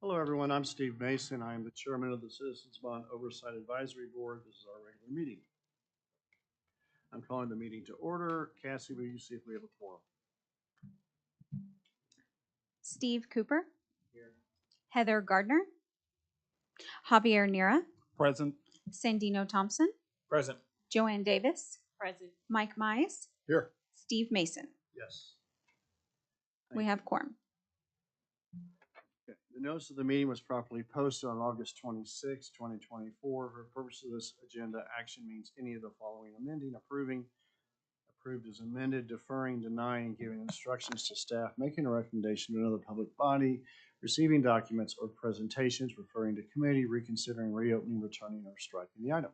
Hello, everyone. I'm Steve Mason. I am the chairman of the Citizens Bond Oversight Advisory Board. This is our regular meeting. I'm calling the meeting to order. Cassie, will you see if we have a quorum? Steve Cooper, Here. Heather Gardner, Javier Nira, Present. Sandino Thompson, Present. Joanne Davis, present. Mike Mize, Here. Steve Mason. Yes. We have quorum. Okay. The notice of the meeting was properly posted on August 26, 2024. For the purpose of this agenda, action means any of the following: amending, approving, approved as amended, deferring, denying, giving instructions to staff, making a recommendation to another public body, receiving documents or presentations, referring to committee, reconsidering, reopening, returning, or striking the item.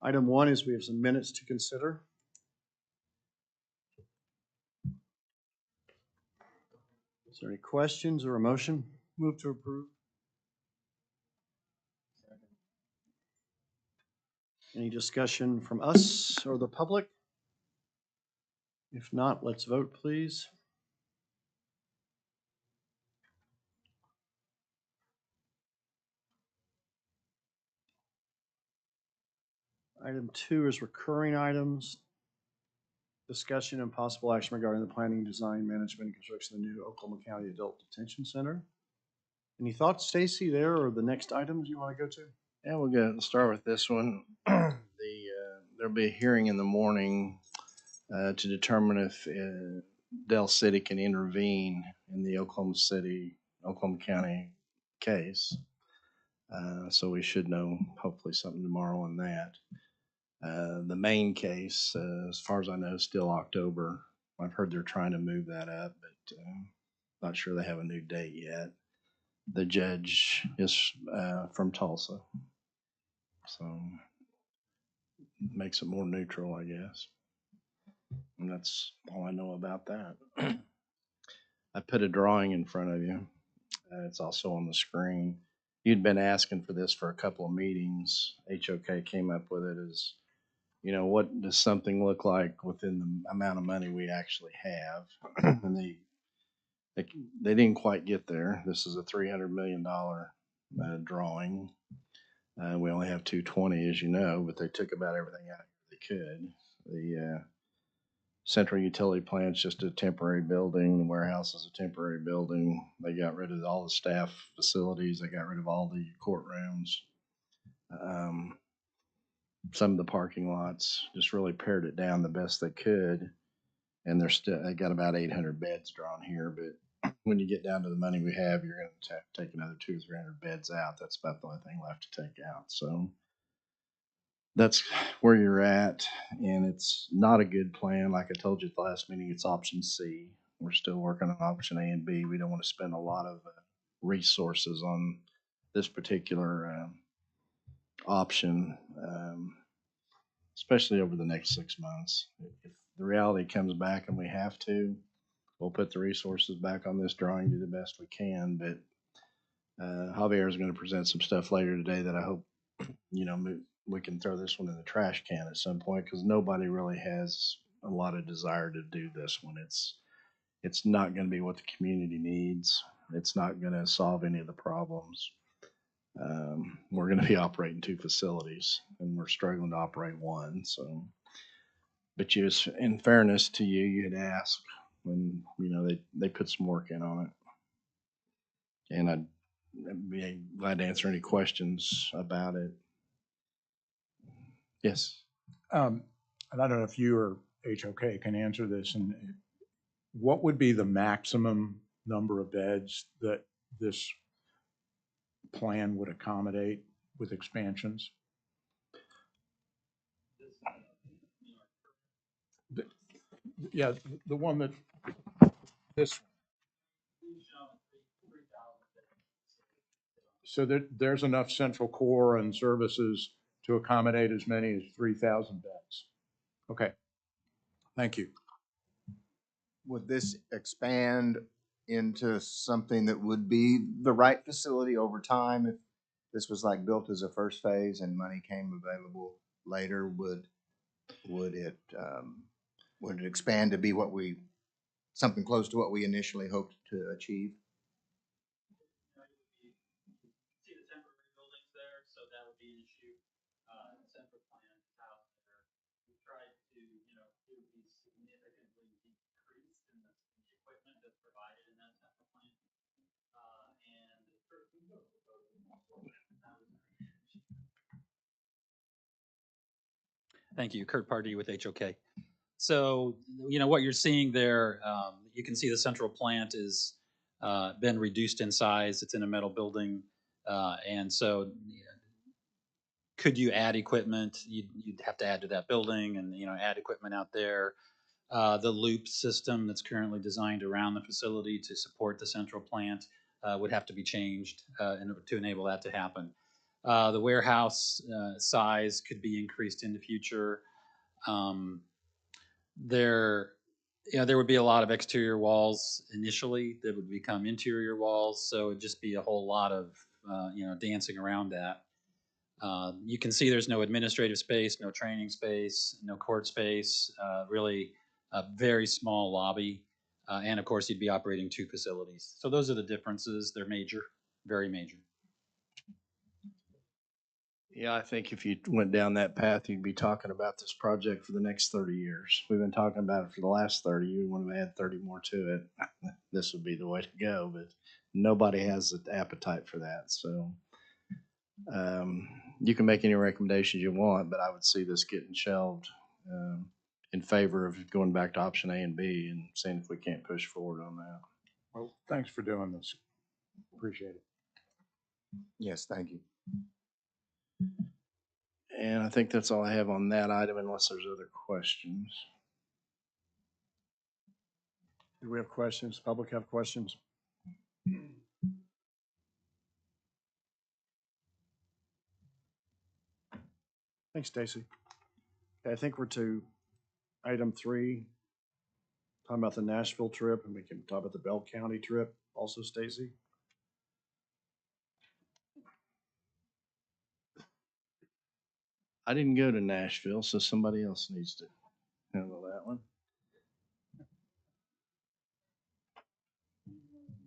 Item 1 is we have some minutes to consider. Is there any questions or a motion? Move to approve. Any discussion from us or the public? If not, let's vote, please. Item 2 is recurring items. Discussion and possible action regarding the planning, design, management, and construction of the new Oklahoma County Adult Detention Center. Any thoughts, Stacy, there, or the next items you want to go to? Yeah, we'll start with this one. There'll be a hearing in the morning to determine if Del City can intervene in the Oklahoma County case. So we should know hopefully something tomorrow on that. The main case, as far as I know, is still October. I've heard they're trying to move that up, but not sure they have a new date yet. The judge is from Tulsa, so makes it more neutral, I guess. And that's all I know about that. I put a drawing in front of you. It's also on the screen. You'd been asking for this for a couple of meetings. HOK came up with it as, what does something look like within the amount of money we actually have? And they didn't quite get there. This is a $300 million drawing. We only have 220, as you know, but they took about everything out they could. The central utility plant's just a temporary building. The warehouse is a temporary building. They got rid of all the staff facilities. They got rid of all the courtrooms. Some of the parking lots, just really pared it down the best they could. And they got about 800 beds drawn here. But when you get down to the money we have, you're going to have to take another 200 or 300 beds out. That's about the only thing left to take out. So that's where you're at, and it's not a good plan. Like I told you at the last meeting, it's option C. We're still working on option A and B. We don't want to spend a lot of resources on this particular option, especially over the next 6 months. If the reality comes back and we have to, we'll put the resources back on this drawing, do the best we can. But Javier is going to present some stuff later today that I hope, we can throw this one in the trash can at some point, because nobody really has a lot of desire to do this one. It's not going to be what the community needs. It's not going to solve any of the problems. We're going to be operating 2 facilities, and we're struggling to operate one. So, but just in fairness to you, you had asked when they put some work in on it, and I'd be glad to answer any questions about it. Yes. And I don't know if you or HOK can answer this. And what would be the maximum number of beds that this plan would accommodate with expansions? Yeah, the one that this. So there's enough central core and services to accommodate as many as 3,000 beds. Okay. Thank you. Would this expand into something that would be the right facility over time? If this was like built as a first phase and money came available later, would it expand to be something close to what we initially hoped to achieve? equipment that's provided in that central plant. Thank you, Kurt Pardee with HOK. So, what you're seeing there, you can see the central plant is been reduced in size. It's in a metal building, and so could you add equipment? You'd have to add to that building, and add equipment out there. The loop system that's currently designed around the facility to support the central plant would have to be changed to enable that to happen. The warehouse size could be increased in the future. There would be a lot of exterior walls initially that would become interior walls, so it'd just be a whole lot of dancing around that. You can see there's no administrative space, no training space, no court space, really a very small lobby, and of course you'd be operating 2 facilities. So those are the differences. They're major, very major. Yeah, I think if you went down that path, you'd be talking about this project for the next 30 years. We've been talking about it for the last 30. You want to add 30 more to it. This would be the way to go, but nobody has the appetite for that. So you can make any recommendations you want, but I would see this getting shelved in favor of going back to option A and B and seeing if we can't push forward on that. Well, thanks for doing this. Appreciate it. Yes, thank you. And I think that's all I have on that item unless there's other questions. Do we have questions? Public have questions? Thanks, Stacy. Okay, I think we're to item 3, talking about the Nashville trip, and we can talk about the Bell County trip also, Stacy. I didn't go to Nashville, so somebody else needs to handle that one.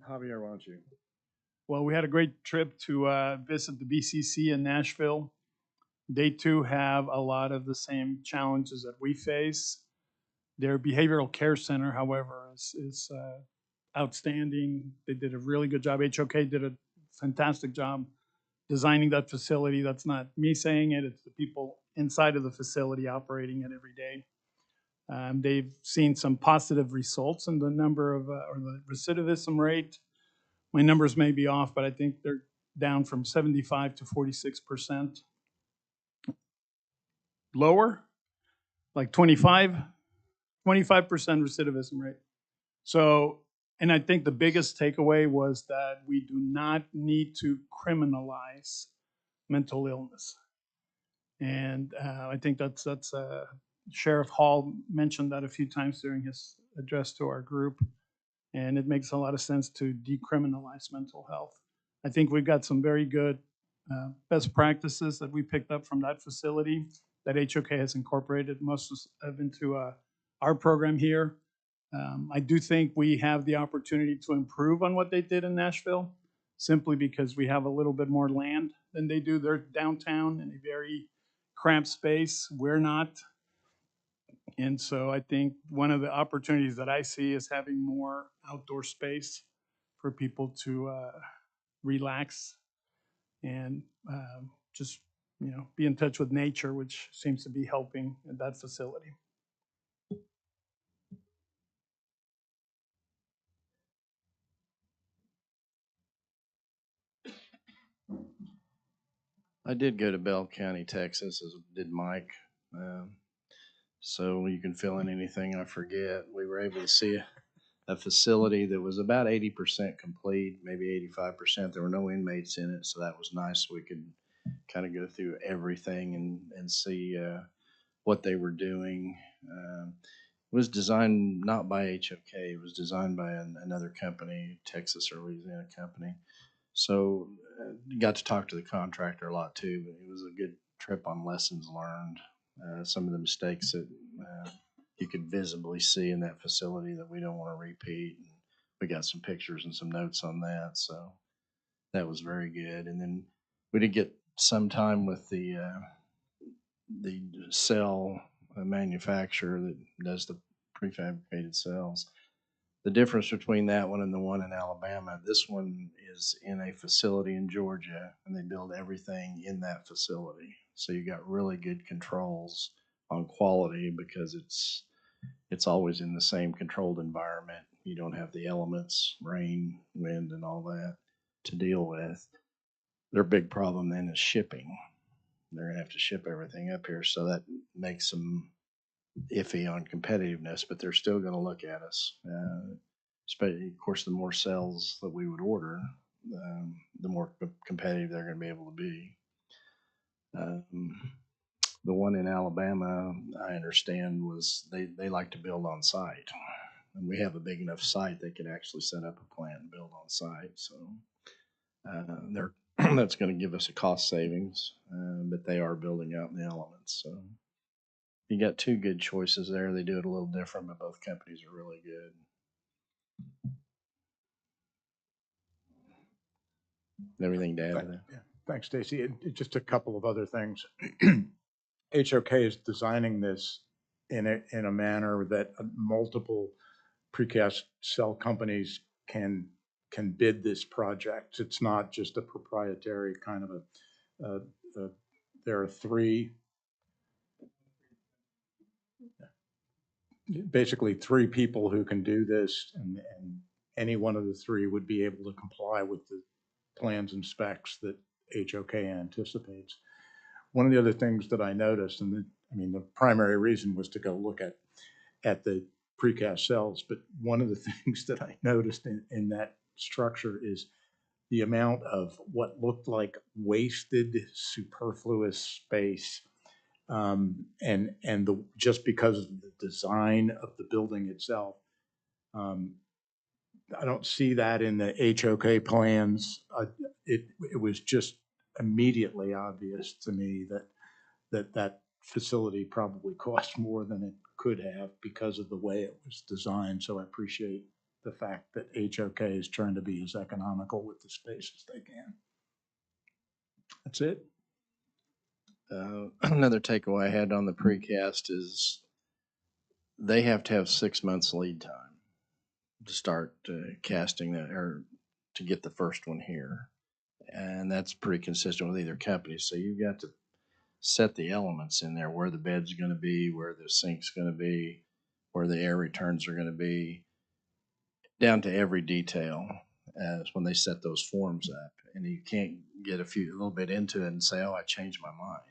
Javier, why don't you? Well, we had a great trip to visit the BCC in Nashville. They too have a lot of the same challenges that we face. Their behavioral care center, however, is outstanding. They did a really good job. HOK did a fantastic job designing that facility. That's not me saying it, it's the people inside of the facility operating it every day. They've seen some positive results in the number of, or the recidivism rate. My numbers may be off, but I think they're down from 75 to 46%. Lower, like 25% recidivism rate. So, and I think the biggest takeaway was that we do not need to criminalize mental illness. And I think that's Sheriff Hall mentioned that a few times during his address to our group. And it makes a lot of sense to decriminalize mental health. I think we've got some very good best practices that we picked up from that facility that HOK has incorporated most of into our program here. I do think we have the opportunity to improve on what they did in Nashville, simply because we have a little bit more land than they do. They're downtown in a very cramped space. We're not. And so I think one of the opportunities that I see is having more outdoor space for people to relax and just, be in touch with nature, which seems to be helping at that facility. I did go to Bell County, Texas, as did Mike. So you can fill in anything I forget. We were able to see a facility that was about 80% complete, maybe 85%. There were no inmates in it, so that was nice. We could kind of go through everything and see what they were doing. It was designed not by HOK. It was designed by another company, Texas or Louisiana company. So got to talk to the contractor a lot too, but it was a good trip on lessons learned. Some of the mistakes that you could visibly see in that facility that we don't want to repeat. And we got some pictures and some notes on that, so that was very good. And then we did get some time with the cell manufacturer that does the prefabricated cells. The difference between that one and the one in Alabama, this one is in a facility in Georgia, and they build everything in that facility. So you got really good controls on quality because it's always in the same controlled environment. You don't have the elements, rain, wind, and all that to deal with. Their big problem then is shipping. They're gonna have to ship everything up here, so that makes them iffy on competitiveness, but they're still gonna look at us. Especially, of course, the more cells that we would order, the more competitive they're gonna be able to be. The one in Alabama, I understand, was they like to build on site. And we have a big enough site they could actually set up a plant and build on site. So they're that's going to give us a cost savings, but they are building out the elements. So you got two good choices there. They do it a little different, but both companies are really good. Everything to add to that? Yeah. Thanks, Stacy. Just a couple of other things. HOK is designing this in a manner that multiple precast cell companies can bid this project. It's not just a proprietary kind of there are basically three people who can do this, and any one of the three would be able to comply with the plans and specs that HOK anticipates. One of the other things that I noticed, and the primary reason was to go look at the precast cells, but one of the things that I noticed in that structure is the amount of what looked like wasted, superfluous space, and just because of the design of the building itself. I don't see that in the HOK plans. It was just immediately obvious to me that facility probably cost more than it could have because of the way it was designed. So I appreciate the fact that HOK is trying to be as economical with the space as they can. That's it. Another takeaway I had on the precast is they have to have 6 months lead time to start casting that, or to get the first one here. And that's pretty consistent with either company. So you've got to set the elements in there, where the bed's going to be, where the sink's going to be, where the air returns are going to be, down to every detail as when they set those forms up. And you can't get a little bit into it and say, oh, I changed my mind.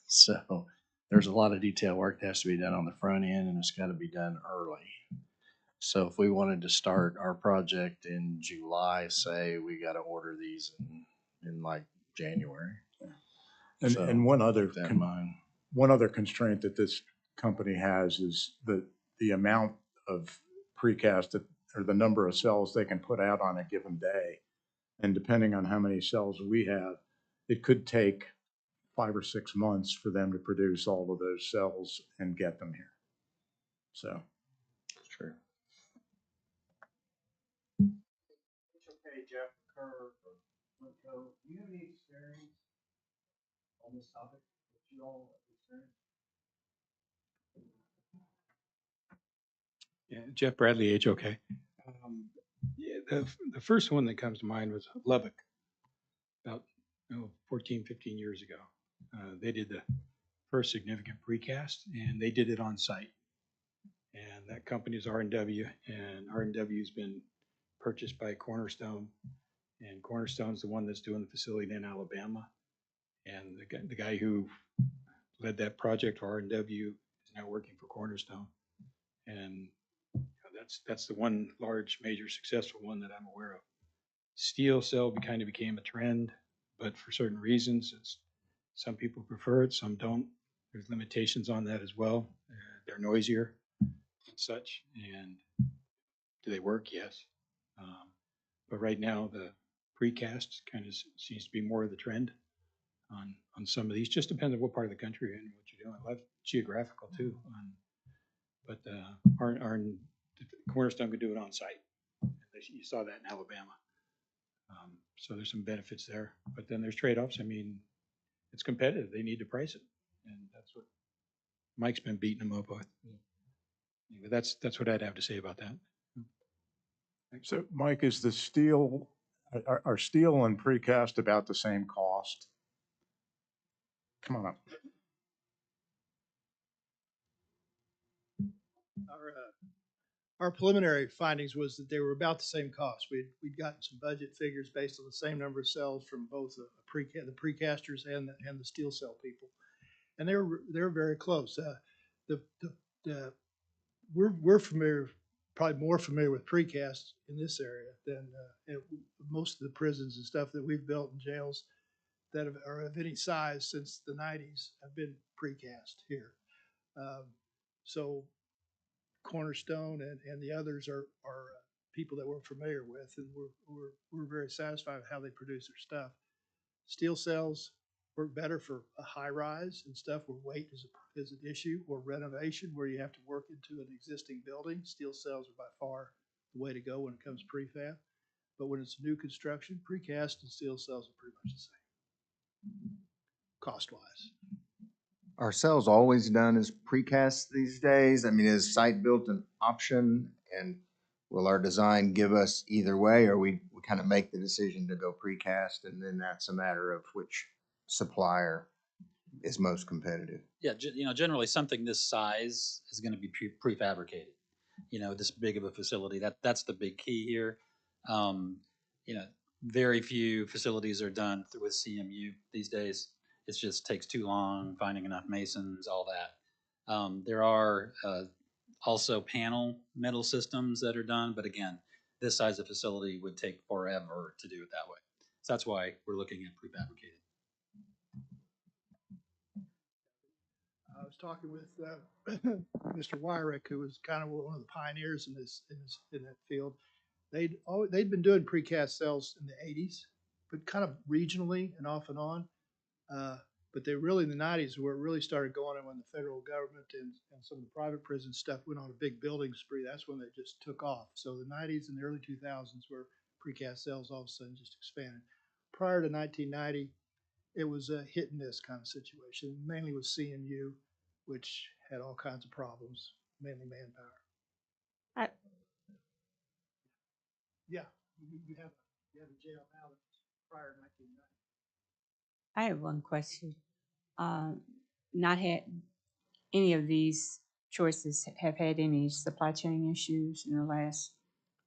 So there's a lot of detail work that has to be done on the front end, and it's got to be done early. So if we wanted to start our project in July, say, we got to order these in like January. And, So and one other keep that in mind. one other constraint that this company has is the amount of precast or the number of cells they can put out on a given day. And depending on how many cells we have, it could take 5 or 6 months for them to produce all of those cells and get them here. So. Sure. Okay, Jeff Kerr, do you have any experience on this topic that you all have experienced? Yeah, Jeff Bradley, HOK. Yeah, the first one that comes to mind was Lubbock, about 14, 15 years ago. They did the first significant precast, and they did it on site. And that company is R&W, and R&W has been purchased by Cornerstone, and Cornerstone's the one that's doing the facility in Alabama. And the guy who led that project for R&W is now working for Cornerstone. And that's the one large, major, successful one that I'm aware of. Steel cell kind of became a trend, but for certain reasons, some people prefer it, some don't. There's limitations on that as well. They're noisier and such. And do they work? Yes. But right now, the precast kind of seems to be more of the trend on some of these. Just depends on what part of the country and what you're doing. A lot geographical too. But our Cornerstone could do it on site. You saw that in Alabama. So there's some benefits there, but then there's trade-offs. I mean, it's competitive. They need to price it, and that's what Mike's been beating them up with. Anyway, that's what I'd have to say about that. So Mike, is the steel, are steel and precast about the same cost? Come on up. Our preliminary findings was that they were about the same cost. We'd gotten some budget figures based on the same number of cells from both the precasters and the steel cell people, and they're very close. The, the, the we're familiar, probably more familiar with precast in this area than most of the prisons and stuff that we've built in jails that are of any size since the 90s have been precast here. Um, so Cornerstone and the others are people that we're familiar with, and we're very satisfied with how they produce their stuff. Steel cells work better for a high rise and stuff where weight is an issue, or renovation where you have to work into an existing building. Steel cells are by far the way to go when it comes to prefab. But when it's new construction, precast and steel cells are pretty much the same, cost-wise. Are cells always done as precast these days? I mean, is site built an option? And will our design give us either way, or we kind of make the decision to go precast and then that's a matter of which supplier is most competitive? Yeah, generally something this size is going to be prefabricated. This big of a facility, that's the big key here. Um, you know, very few facilities are done with CMU these days. It just takes too long finding enough masons, all that. There are also panel metal systems that are done, but again, this size of facility would take forever to do it that way. So that's why we're looking at prefabricated. I was talking with Mr. Wyrick, who was kind of one of the pioneers in that field. They'd been doing precast cells in the 80s, but kind of regionally and off and on. But they really in the 90s where it really started going, and when the federal government and some of the private prison stuff went on a big building spree, that's when they just took off. So the 90s and the early 2000s where precast cells all of a sudden just expanded. Prior to 1990, it was a hit and miss kind of situation, mainly with CMU, which had all kinds of problems, mainly manpower. I- Yeah, you have a jail now that's prior to 1990. I have one question. Not had any of these choices have had any supply chain issues in the last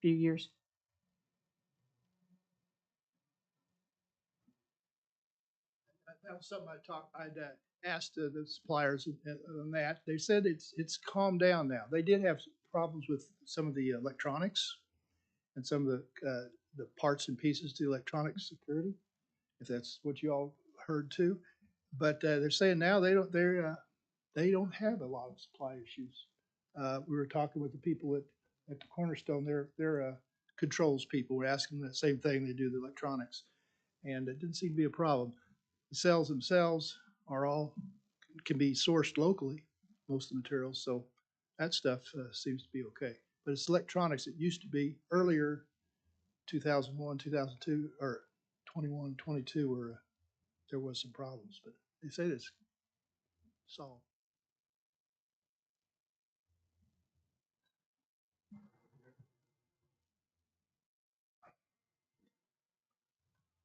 few years? That was something I'd asked the suppliers on that. They said it's calmed down now. They did have problems with some of the electronics and some of the parts and pieces to electronic security, if that's what you all heard too. But they're saying now they don't have a lot of supply issues. We were talking with the people at the Cornerstone. They're controls people. We're asking them the same thing. They do the electronics, and it didn't seem to be a problem. The cells themselves can be sourced locally, most of the materials. So that stuff seems to be okay. But it's electronics. It used to be earlier, 2001, 2002, or 21, 22, where there was some problems. But they say it's solved.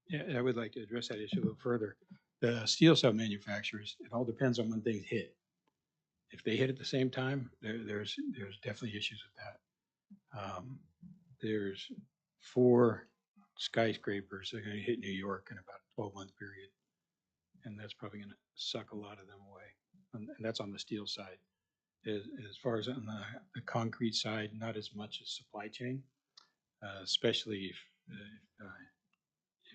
Yeah, I would like to address that issue a little further. The steel cell manufacturers, it all depends on when things hit. If they hit at the same time, there's definitely issues with that. There's 4 skyscrapers that are going to hit New York in about a 12-month period, and that's probably going to suck a lot of them away. And that's on the steel side. As far as on the concrete side, not as much as supply chain, especially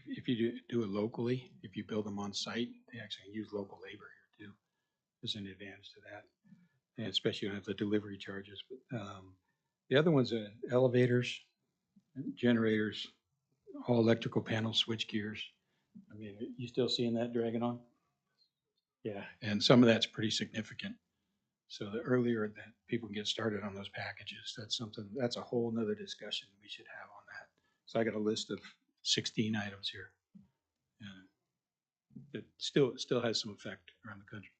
if you do it locally. If you build them on site, they actually use local labor here too. There's an advantage to that, and especially you don't have the delivery charges. But the other ones are elevators, generators, all electrical panels, switch gears. I mean, you still seeing that dragging on? Yeah, and some of that's pretty significant. So the earlier that people get started on those packages, that's a whole nother discussion we should have on that. So I got a list of 16 items here. That still has some effect around the country.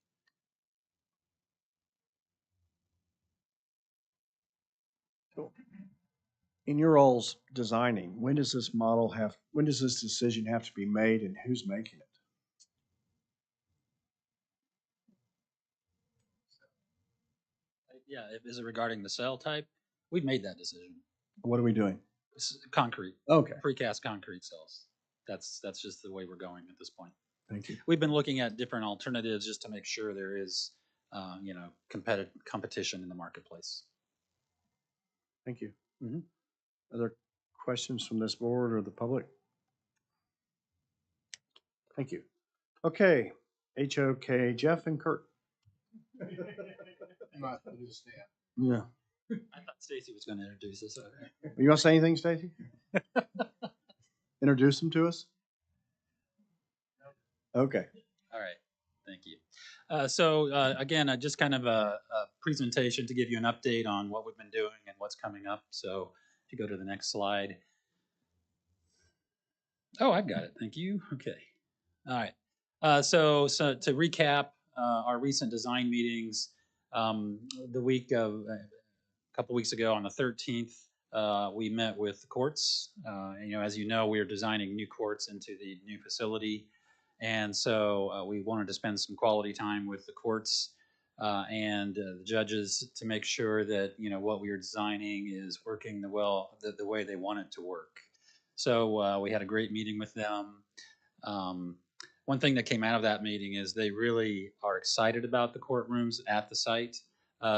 In your all's designing, when does this when does this decision have to be made and who's making it? Yeah, is it regarding the cell type? We've made that decision. What are we doing? Concrete, Okay, precast concrete cells. That's just the way we're going at this point. thank you. We've been looking at different alternatives just to make sure there is, competition in the marketplace. Thank you. Mhm. Other questions from this board or the public? Thank you. Okay, HOK, Jeff and Kurt. Yeah. I thought Stacy was going to introduce us. You want to say anything, Stacy? Introduce them to us? Okay. All right, thank you. Again, just kind of a presentation to give you an update on what we've been doing and what's coming up. So if you go to the next slide. Oh, I've got it. Thank you. Okay. All right. So to recap our recent design meetings, the week of a couple weeks ago on the 13th, we met with the courts. As you know, we are designing new courts into the new facility. And so we wanted to spend some quality time with the courts and the judges to make sure that, what we are designing is working the way they want it to work. So we had a great meeting with them. One thing that came out of that meeting is they really are excited about the courtrooms at the site.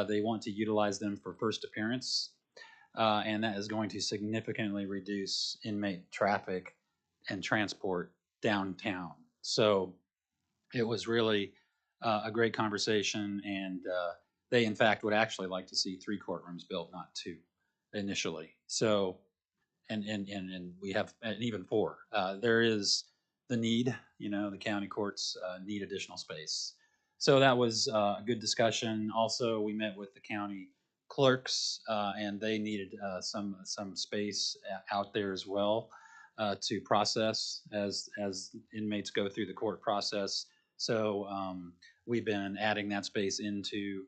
They want to utilize them for first appearance, and that is going to significantly reduce inmate traffic and transport downtown. So it was really a great conversation, and they, in fact, would actually like to see 3 courtrooms built, not 2, initially. So, and we have even 4. There is the need, the county courts need additional space. So that was a good discussion. Also, we met with the county clerks, and they needed some space out there as well to process as inmates go through the court process. So we've been adding that space into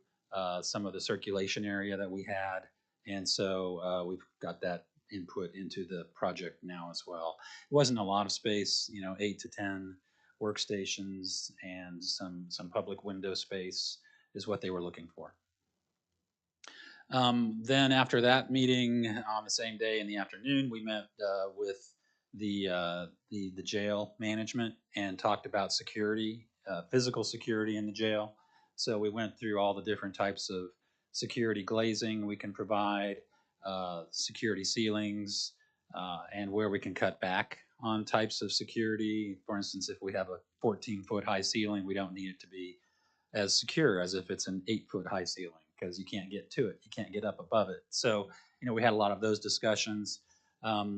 some of the circulation area that we had, and so we've got that input into the project now as well. It wasn't a lot of space, 8 to 10 workstations and some public window space is what they were looking for. Then after that meeting on the same day in the afternoon, we met with the jail management and talked about security, physical security in the jail. So we went through all the different types of security glazing we can provide, security ceilings, and where we can cut back on types of security. For instance, if we have a 14-foot high ceiling, we don't need it to be as secure as if it's an 8-foot high ceiling, because you can't get to it. You can't get up above it. So, we had a lot of those discussions.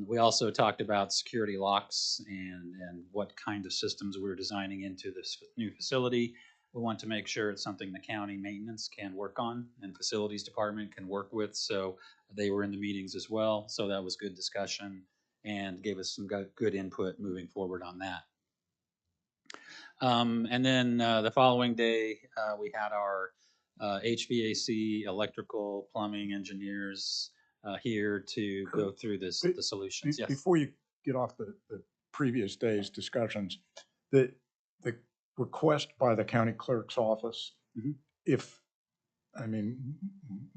We also talked about security locks and what kind of systems we're designing into this new facility. We want to make sure it's something the county maintenance can work on and facilities department can work with. So they were in the meetings as well. So that was good discussion and gave us some good input moving forward on that. And then the following day, we had our HVAC, electrical, plumbing engineers here to go through the solutions. Yes. Before you get off the previous day's discussions, the request by the county clerk's office,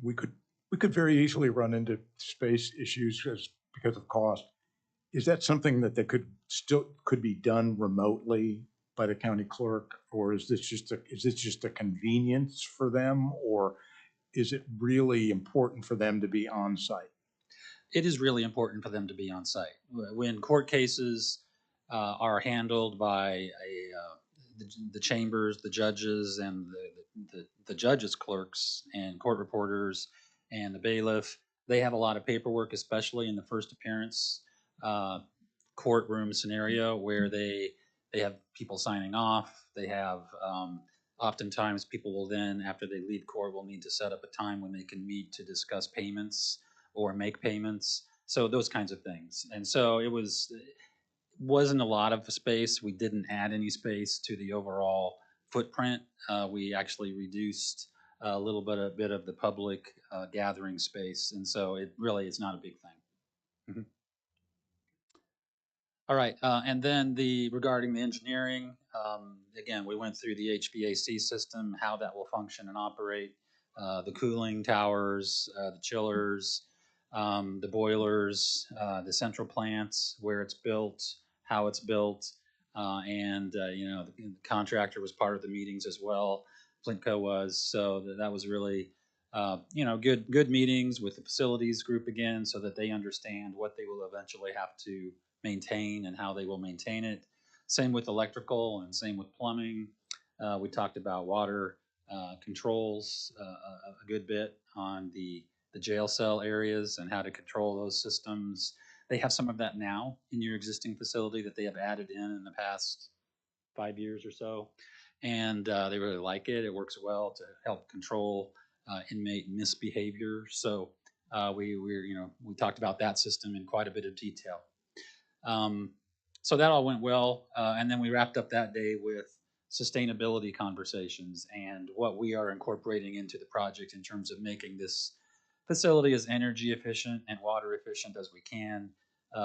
we could very easily run into space issues because of cost. Is that something that could be done remotely by the county clerk, or is this just a convenience for them, or is it really important for them to be on site? It is really important for them to be on site. When court cases are handled by the chambers, the judges, and the judges' clerks and court reporters and the bailiff, they have a lot of paperwork, especially in the first appearance courtroom scenario where they have people signing off. They have oftentimes people will then, after they leave court, will need to set up a time when they can meet to discuss payments or make payments. So those kinds of things. And so it wasn't a lot of space. We didn't add any space to the overall footprint. We actually reduced a bit of the public gathering space. And so it's not a big thing. All right, and then regarding the engineering, again, we went through the HVAC system, how that will function and operate, the cooling towers, the chillers, the boilers, the central plants, where it's built, how it's built, and the contractor was part of the meetings as well. Flintco was, so that was really good meetings with the facilities group again, so that they understand what they will eventually have to maintain and how they will maintain it. Same with electrical and same with plumbing. We talked about water controls a good bit on the jail cell areas and how to control those systems. They have some of that now in your existing facility that they have added in the past 5 years or so, and they really like it. It works well to help control inmate misbehavior. So we talked about that system in quite a bit of detail. So that all went well. And then we wrapped up that day with sustainability conversations and what we are incorporating into the project in terms of making this facility as energy efficient and water efficient as we can,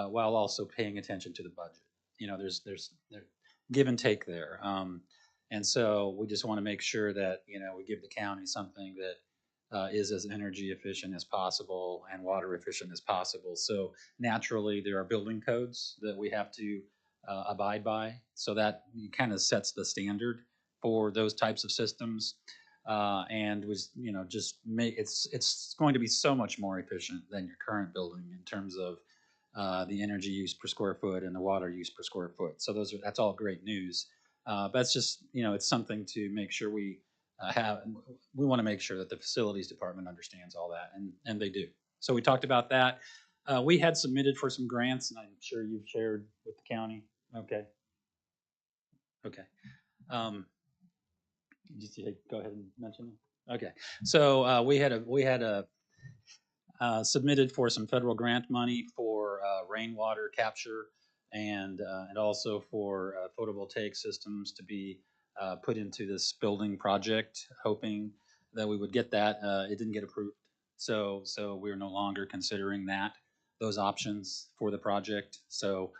while also paying attention to the budget. There's give and take there. And so we just want to make sure that, we give the county something that is as energy efficient as possible and water efficient as possible. So naturally, there are building codes that we have to abide by. So that kind of sets the standard for those types of systems. And was just make it's going to be so much more efficient than your current building in terms of the energy use per square foot and the water use per square foot. So that's all great news. But it's just it's something to make sure we have. We want to make sure that the facilities department understands all that, and they do. So we talked about that. We had submitted for some grants, and I'm sure you've shared with the county. Okay. Okay. Just go ahead and mention it. Okay. So we had a submitted for some federal grant money for rainwater capture and also for photovoltaic systems to be put into this building project, hoping that we would get that. It didn't get approved, so we're no longer considering those options for the project. So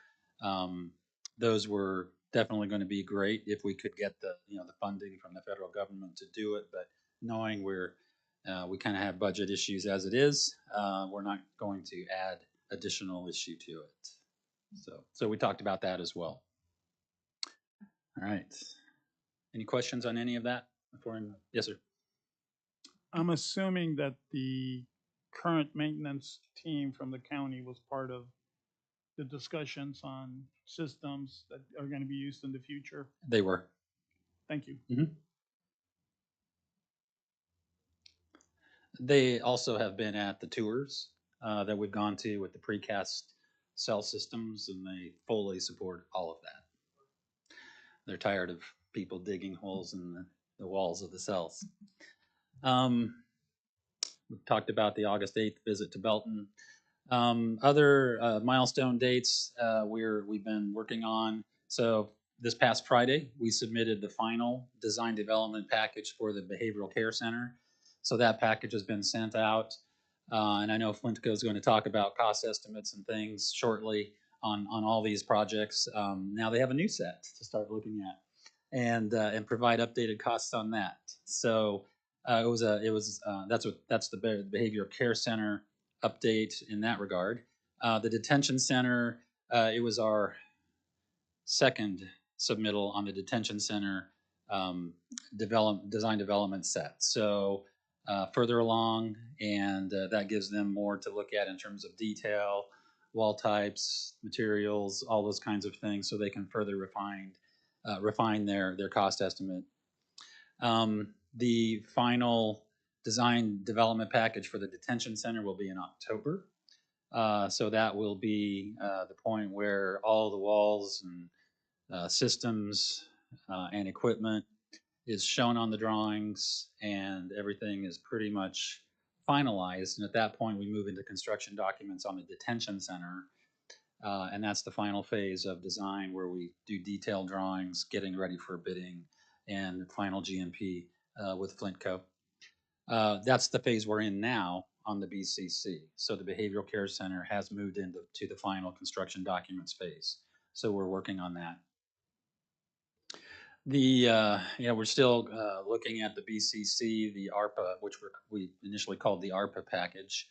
those were definitely going to be great if we could get the funding from the federal government to do it, but knowing we kind of have budget issues as it is. We're not going to add additional issue to it. So we talked about that as well. All right. Any questions on any of that? Yes, sir. I'm assuming that the current maintenance team from the county was part of the discussions on systems that are going to be used in the future. They were. Thank you. Mm-hmm. They also have been at the tours that we've gone to with the precast cell systems, and they fully support all of that. They're tired of people digging holes in the walls of the cells. We've talked about the August 8th visit to Belton. Other milestone dates we've been working on. So this past Friday, we submitted the final design development package for the behavioral care center. So that package has been sent out. And I know Flintco is going to talk about cost estimates and things shortly on all these projects. Now they have a new set to start looking at and provide updated costs on that. So that's the behavioral care center update in that regard. The detention center, it was our second submittal on the detention center design development set. So further along, and that gives them more to look at in terms of detail, wall types, materials, all those kinds of things, so they can further refine their cost estimate. The final design development package for the detention center will be in October. So that will be the point where all the walls and systems and equipment is shown on the drawings, and everything is pretty much finalized. And at that point, we move into construction documents on the detention center. And that's the final phase of design, where we do detailed drawings, getting ready for bidding, and final GMP with Flintco. That's the phase we're in now on the BCC. So the Behavioral Care Center has moved into the final construction documents phase. So we're working on that. We're still looking at the BCC, the ARPA, which we initially called the ARPA package,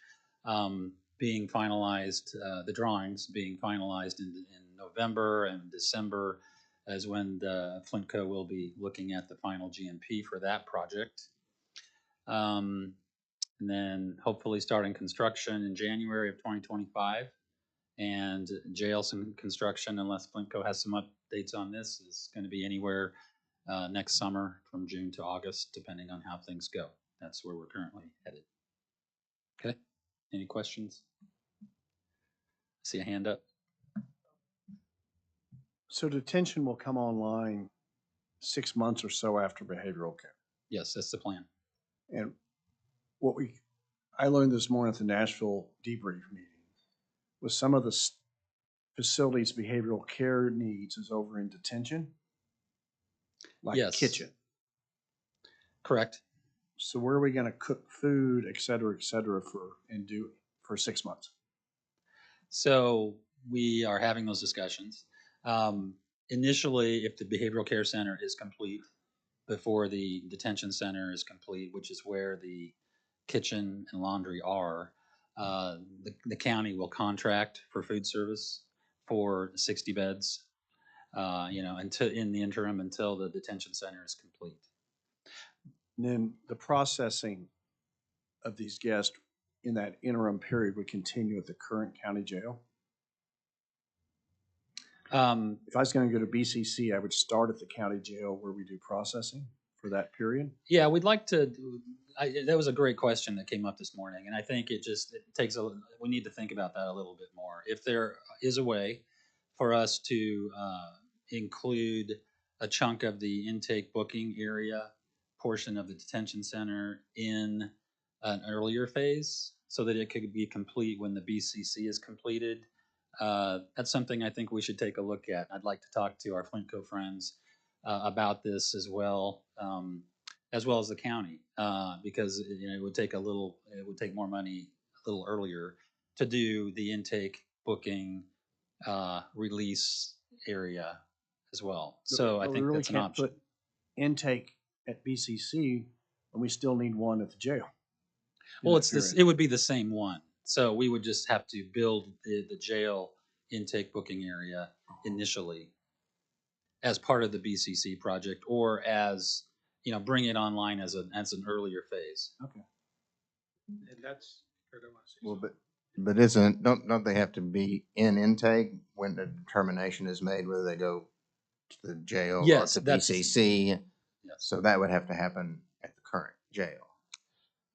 being finalized, the drawings being finalized in November and December is when the Flintco will be looking at the final GMP for that project. And then hopefully starting construction in January of 2025. And jail construction, unless Flintco has some updates on this, is going to be anywhere next summer from June to August, depending on how things go. That's where we're currently headed. Okay, any questions? See a hand up? So detention will come online 6 months or so after behavioral care. Yes, that's the plan. And I learned this morning at the Nashville debrief meeting, was some of the facilities behavioral care needs is over in detention, like Yes. kitchen. Correct. So where are we going to cook food, et cetera, for 6 months? So we are having those discussions. Initially, if the behavioral care center is complete before the detention center is complete, which is where the kitchen and laundry are, the county will contract for food service for 60 beds, until in the interim until the detention center is complete. And then the processing of these guests in that interim period would continue at the current county jail. If I was going to go to BCC, I would start at the county jail where we do processing for that period. Yeah, we'd like to. That was a great question that came up this morning, and I think it takes we need to think about that a little bit more. If there is a way for us to include a chunk of the intake booking area portion of the detention center in an earlier phase so that it could be complete when the BCC is completed, that's something I think we should take a look at. I'd like to talk to our Flintco friends about this as well as the county, because it would take more money a little earlier to do the intake booking release area as well. So I But we think really that's an can't option. put intake at BCC, and we still need one at the jail. Well, it would be the same one. So we would just have to build the jail intake booking area initially as part of the BCC project, or as bring it online as an earlier phase. Okay. And that's, Well, but don't they have to be in intake when the determination is made whether they go to the jail or Yes, to that's- BCC? Yes. So that would have to happen at the current jail.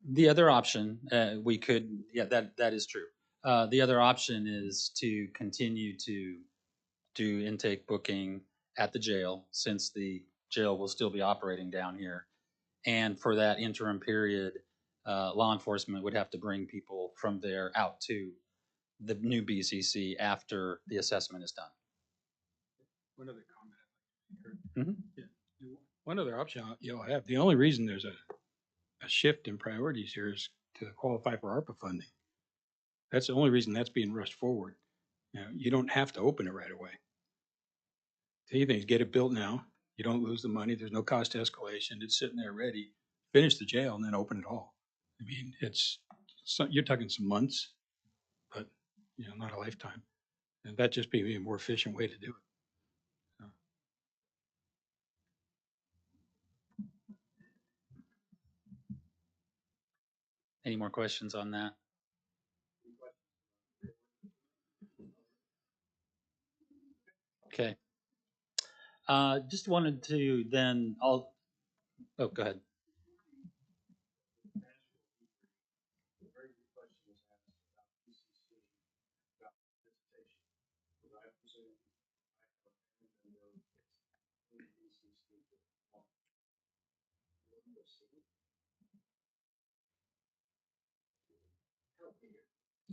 The other option, that is true. The other option is to continue to do intake booking at the jail, since the jail will still be operating down here. And for that interim period, law enforcement would have to bring people from there out to the new BCC after the assessment is done. one other comment. Yeah. One other option you'll have, the only reason there's a shift in priorities here is to qualify for ARPA funding. That's the only reason that's being rushed forward. You don't have to open it right away. Two things: get it built now. You don't lose the money. There's no cost escalation. It's sitting there ready. Finish the jail and then open it all. I mean, you're talking some months, but not a lifetime. And that just be a more efficient way to do it. Any more questions on that? Okay. Just wanted to then, go ahead.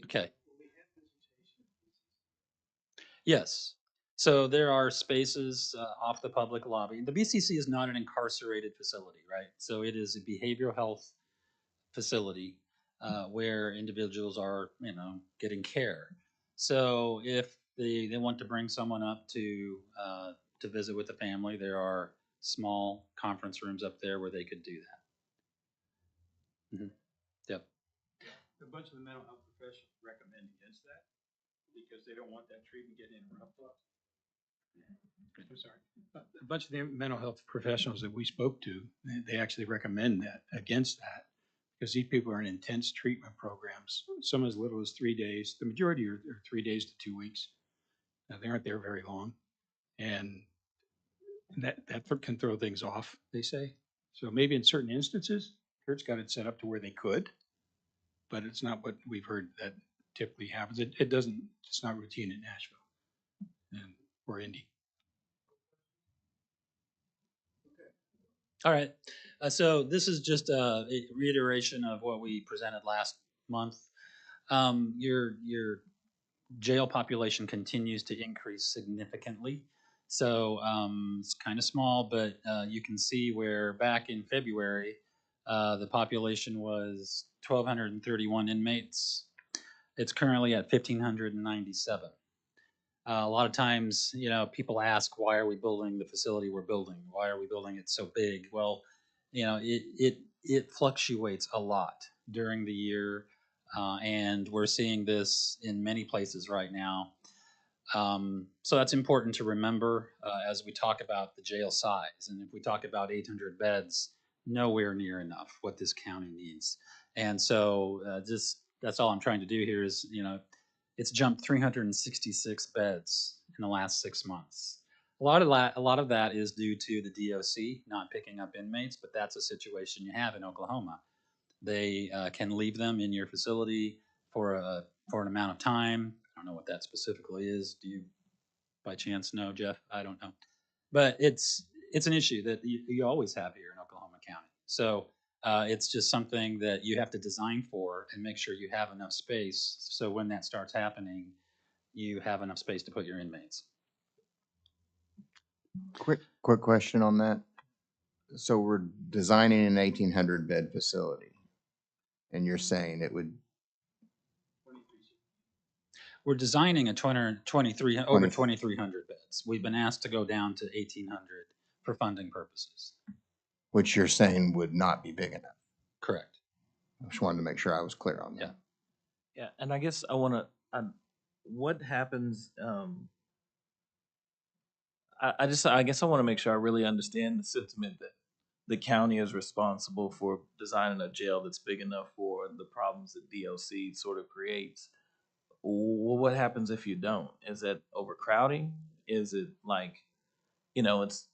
Okay. Yes. So there are spaces off the public lobby. The BCC is not an incarcerated facility, right? So it is a behavioral health facility. where individuals are, getting care. So if they want to bring someone up to visit with the family, there are small conference rooms up there where they could do that. Yep. A bunch of the mental health professionals recommend against that because they don't want that treatment getting interrupted. I'm sorry. A bunch of the mental health professionals that we spoke to, they actually recommend that against that because these people are in intense treatment programs. Some as little as 3 days. The majority are 3 days to 2 weeks. Now, they aren't there very long, and that can throw things off, they say. So maybe in certain instances, Kurt's got it set up to where they could, but it's not what we've heard that typically happens. It doesn't, it's not routine in Nashville and or Indy. All right. So this is just a reiteration of what we presented last month. Your jail population continues to increase significantly. So it's kind of small, but you can see where back in February, the population was 1,231 inmates. It's currently at 1,597. A lot of times, people ask, why are we building the facility we're building? Why are we building it so big? Well, it fluctuates a lot during the year, and we're seeing this in many places right now. So that's important to remember as we talk about the jail size. And if we talk about 800 beds, nowhere near enough what this county needs. And so just that's all I'm trying to do here is, it's jumped 366 beds in the last 6 months. A lot of that is due to the DOC not picking up inmates, but that's a situation you have in Oklahoma. They can leave them in your facility for an amount of time. I don't know what that specifically is. Do you, by chance, know, Jeff? I don't know, but it's an issue that you always have here in Oklahoma County. So it's just something that you have to design for and make sure you have enough space. So when that starts happening, you have enough space to put your inmates. Quick question on that. So we're designing an 1,800 bed facility, and you're saying it would We're designing a 23 over 20 2,300 beds. We've been asked to go down to 1,800 for funding purposes. which you're saying would not be big enough. Correct. I just wanted to make sure I was clear on that. Yeah. Yeah, and I guess I want to. What happens? I guess I want to make sure I really understand the sentiment that the county is responsible for designing a jail that's big enough for the problems that DOC sort of creates. Well, what happens if you don't? Is it overcrowding? Is it like, it's.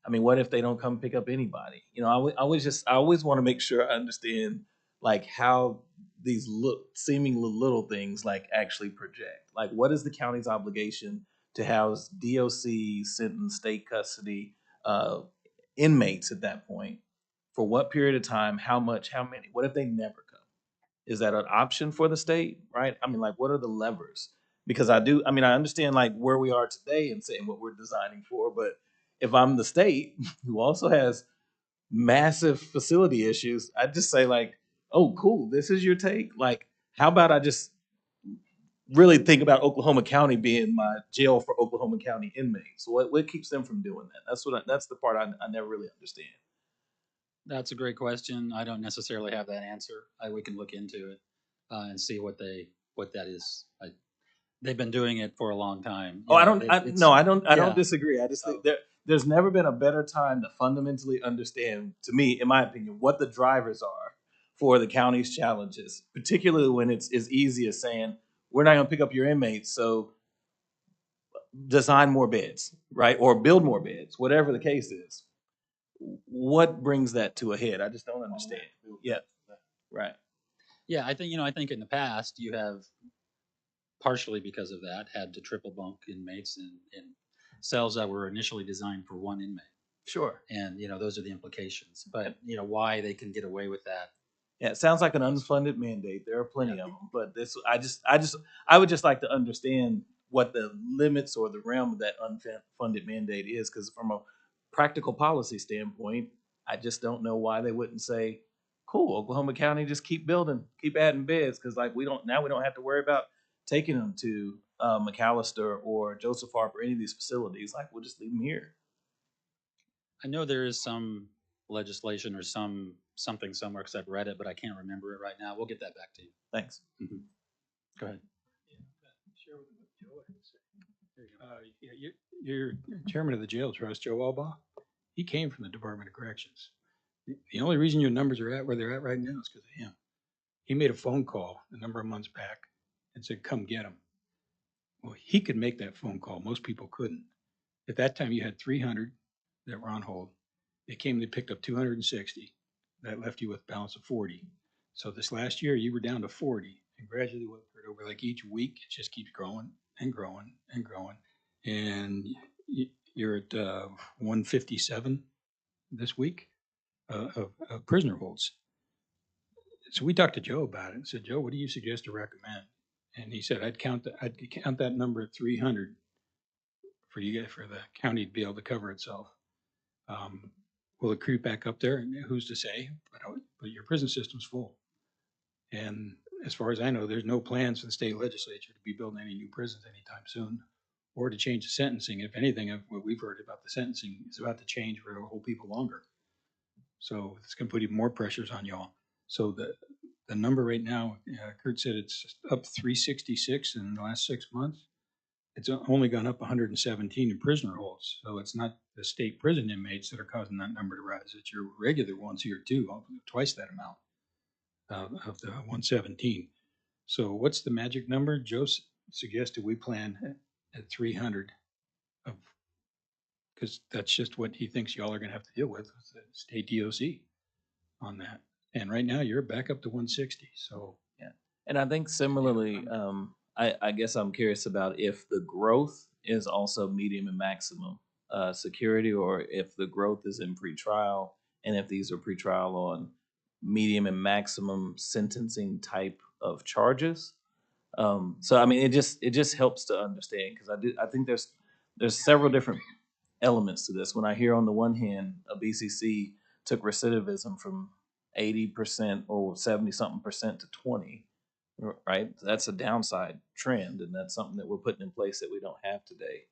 I mean, what if they don't come pick up anybody? I always want to make sure I understand like how these seemingly little things like actually project. Like, what is the county's obligation to house DOC sentenced state custody inmates at that point? For what period of time? How much? How many? What if they never come? Is that an option for the state? Right? I mean, like, what are the levers? Because I understand like where we are today and saying what we're designing for, but if I'm the state who also has massive facility issues, I'd just say like, oh, cool, this is your take. Like, how about I just really think about Oklahoma County being my jail for Oklahoma County inmates? What keeps them from doing that? That's the part I never really understand. That's a great question. I don't necessarily have that answer. We can look into it and see what that is. They've been doing it for a long time. Oh, I don't yeah. disagree. I just think there's never been a better time to fundamentally understand, to me, in my opinion, what the drivers are for the county's challenges, particularly when it's as easy as saying, we're not going to pick up your inmates, so design more beds, right? Or build more beds, whatever the case is. What brings that to a head? I just don't understand. Yeah, right. Yeah, I think in the past you have, partially because of that, had to triple bunk inmates in cells that were initially designed for one inmate. Sure. And those are the implications. But why they can get away with that. Yeah, it sounds like an unfunded mandate. There are plenty of them, but I would just like to understand what the limits or the realm of that unfunded mandate is, because from a practical policy standpoint, I just don't know why they wouldn't say, cool, Oklahoma County just keep building, keep adding beds, because like we don't have to worry about taking them to McAllister or Joseph Harper, any of these facilities. Like we'll just leave them here. I know there is some legislation or something somewhere because I've read it, but I can't remember it right now. We'll get that back to you. Thanks. Go ahead. Share with what Joe had to say. Yeah, your chairman of the jail trust, Joe Albaugh, he came from the Department of Corrections. The only reason your numbers are at where they're at right now is because of him. He made a phone call a number of months back and said, come get him. Well, he could make that phone call. Most people couldn't. At that time, you had 300 that were on hold. They came, they picked up 260. That left you with a balance of 40. So this last year, you were down to 40. And gradually, over like each week, it just keeps growing and growing and growing. And you're at 157 this week of prisoner holds. So we talked to Joe about it and said, Joe, what do you suggest to recommend? And he said, I'd count that number at 300 for you guys, for the county to be able to cover itself. Will it creep back up there? And who's to say? But your prison system's full. And as far as I know, there's no plans for the state legislature to be building any new prisons anytime soon, or to change the sentencing. If anything, what we've heard about the sentencing is about to change for to hold people longer. So it's going to put even more pressures on y'all. So the number right now, Kurt said it's up 366 in the last 6 months. It's only gone up 117 in prisoner holds. So it's not the state prison inmates that are causing that number to rise. It's your regular ones here too, twice that amount of the 117. So what's the magic number? Joe suggested we plan at 300 because that's just what he thinks y'all are going to have to deal with the state DOC on that. And right now you're back up to 160. So yeah, and I think similarly, I guess I'm curious about if the growth is also medium and maximum security, or if the growth is in pretrial, and if these are pretrial on medium and maximum sentencing type of charges. So I mean, it just helps to understand, because I think there's several different elements to this. When I hear on the one hand, a BCC took recidivism from 80% or 70-something% to 20, right? That's a downside trend, and that's something that we're putting in place that we don't have today.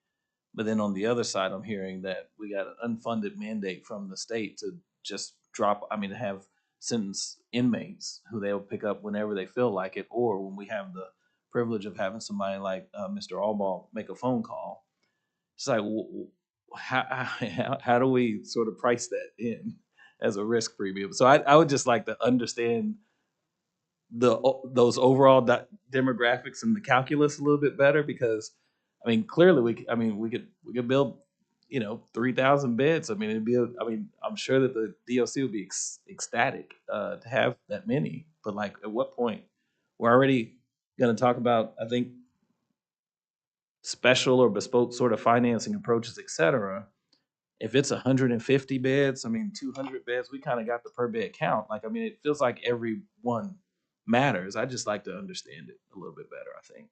But then on the other side, I'm hearing that we got an unfunded mandate from the state to just to have sentence inmates who they'll pick up whenever they feel like it, or when we have the privilege of having somebody like Mr. Albaugh make a phone call. It's like, how do we sort of price that in as a risk premium? So I would just like to understand those overall demographics and the calculus a little bit better, because I mean, clearly we could build 3,000 beds. I mean, I'm sure that the DOC would be ecstatic to have that many, but like at what point? We're already going to talk about, I think, special or bespoke sort of financing approaches, et cetera. If it's 150 beds, 200 beds, we kind of got the per bed count. Like, it feels like every one matters. I just like to understand it a little bit better, I think.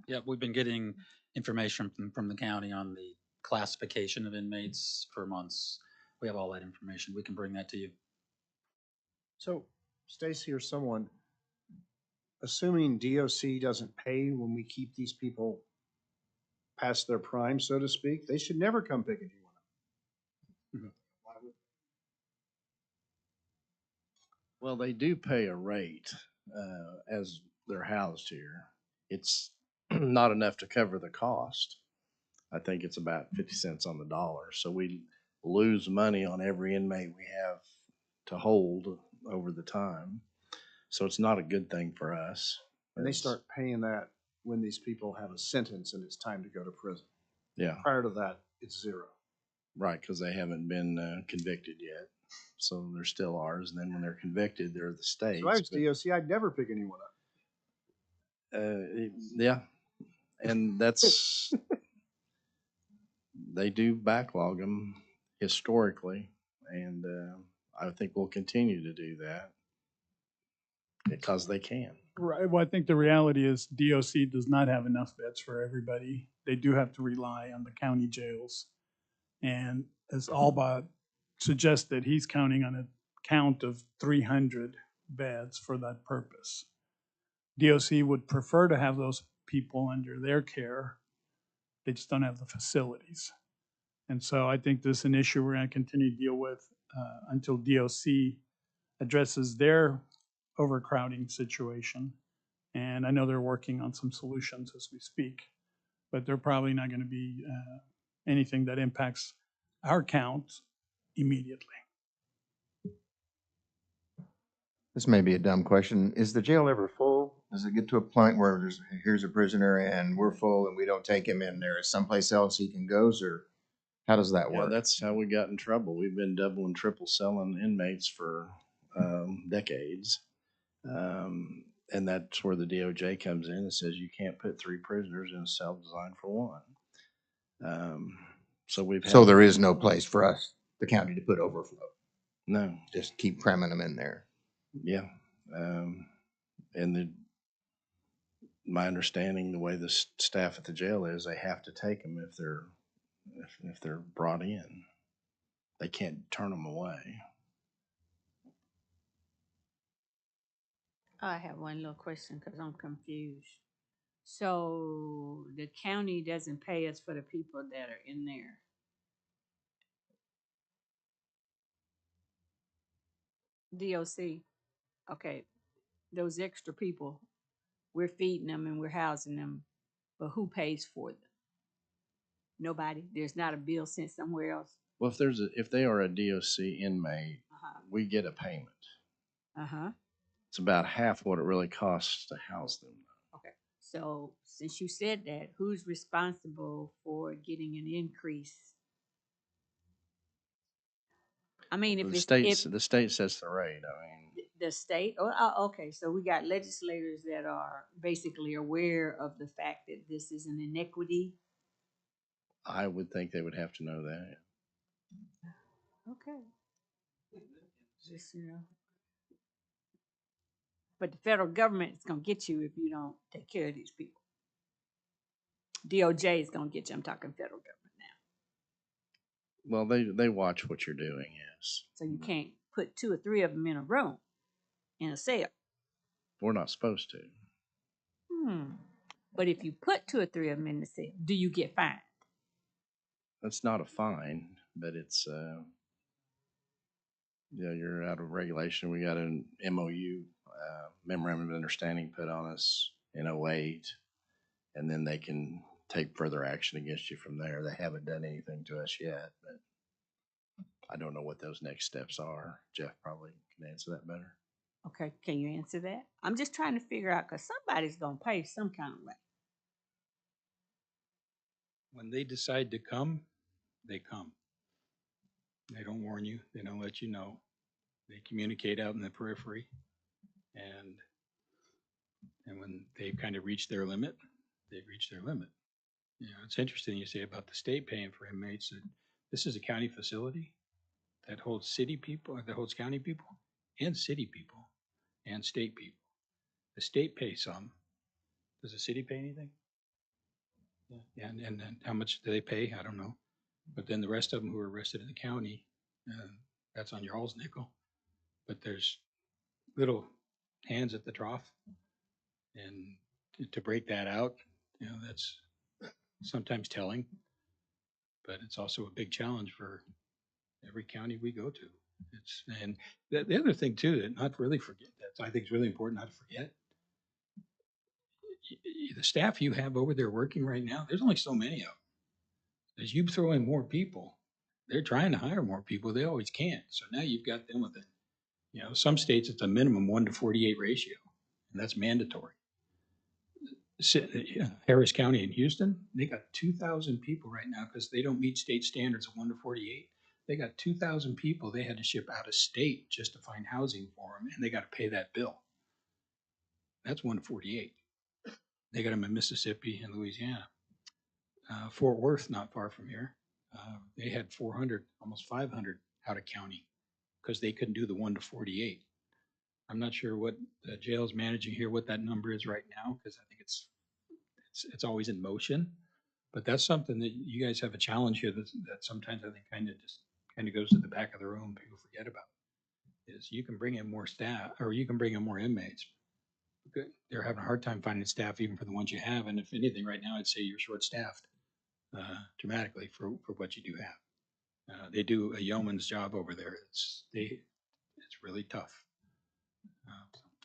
Yeah, we've been getting information from the county on the classification of inmates for months. We have all that information. We can bring that to you. So Stacy or someone, assuming DOC doesn't pay when we keep these people past their prime, so to speak, they should never come pick anyone up. Well, they do pay a rate as they're housed here. It's not enough to cover the cost. I think it's about 50 cents on the dollar. So we lose money on every inmate we have to hold over the time. So it's not a good thing for us. And they start paying that when these people have a sentence and it's time to go to prison. Yeah. Prior to that, it's zero. Right, because they haven't been convicted yet. So they're still ours. And then when they're convicted, they're the state's. So I was DOC, I'd never pick anyone up. Yeah. And that's, they do backlog them historically. And I think we'll continue to do that because they can. Right. Well, I think the reality is DOC does not have enough beds for everybody. They do have to rely on the county jails. And as Albaugh suggested, he's counting on a count of 300 beds for that purpose. DOC would prefer to have those people under their care. They just don't have the facilities. And so I think this is an issue we're going to continue to deal with until DOC addresses their overcrowding situation. And I know they're working on some solutions as we speak, but they're probably not going to be anything that impacts our count immediately. This may be a dumb question. Is the jail ever full? Does it get to a point where here's a prisoner and we're full and we don't take him in, there is someplace else he can go, or how does that Yeah, work? that's how we got in trouble. We've been double and triple selling inmates for decades. And that's where the DOJ comes in and says you can't put 3 prisoners in a cell designed for 1. So we've had. So there is no place for us, the county, to put overflow. No. Just keep cramming them in there. Yeah. And my understanding, the way the staff at the jail is, they have to take them if they're brought in. They can't turn them away. I have one little question because I'm confused. So the county doesn't pay us for the people that are in there? DOC, okay, those extra people, we're feeding them and we're housing them, but who pays for them? Nobody? There's not a bill sent somewhere else? Well, if they are a DOC inmate, we get a payment. Uh-huh. It's about half what it really costs to house them. Okay. So since you said that, who's responsible for getting an increase? I mean, if The it's state, the state sets the rate. I mean, the state, okay, so we got legislators that are basically aware of the fact that this is an inequity. I would think they would have to know that. Okay. Just, you know. But the federal government is gonna get you if you don't take care of these people. DOJ is gonna get you. I'm talking federal government now. Well, they watch what you're doing, yes. So you can't put 2 or 3 of them in a room, in a cell. We're not supposed to. But if you put 2 or 3 of them in the cell, do you get fined? That's not a fine, but it's, yeah, you're out of regulation. We got an MOU, memorandum of understanding put on us in 2008, and then they can take further action against you from there. They haven't done anything to us yet, but I don't know what those next steps are. Jeff probably can answer that better. Okay, can you answer that? I'm just trying to figure out, because somebody's gonna pay some kind of way. When they decide to come, they come. They don't warn you. They don't let you know. They communicate out in the periphery, and when they've kind of reached their limit, they've reached their limit. You know, it's interesting you say about the state paying for inmates. That this is a county facility that holds city people, that holds county people, and city people, and state people. The state pays some. Does the city pay anything? Yeah, and how much do they pay? I don't know. But then the rest of them who are arrested in the county, that's on y'all's nickel. But there's little hands at the trough, and to break that out, you know, that's sometimes telling, but it's also a big challenge for every county we go to. And the other thing too, that not really forget, that I think is really important not to forget, the staff you have over there working right now, there's only so many of them. As you throw in more people, they're trying to hire more people. They always can't. So now you've got them with it. You know, some states it's a minimum 1-to-48 ratio, and that's mandatory. Harris County in Houston, they got 2,000 people right now because they don't meet state standards of 1-to-48. They got 2,000 people they had to ship out of state just to find housing for them, and they got to pay that bill. That's 1-to-48. They got them in Mississippi and Louisiana. Fort Worth, not far from here, they had 400, almost 500 out of county because they couldn't do the 1-to-48. I'm not sure what the jail's managing here, what that number is right now, because I think it's always in motion. But that's something that you guys have a challenge here that sometimes I think kind of goes to the back of the room. People forget about. is you can bring in more staff, or you can bring in more inmates. They're having a hard time finding staff even for the ones you have. And if anything, right now, I'd say you're short-staffed dramatically for what you do have. They do a yeoman's job over there. It's really tough.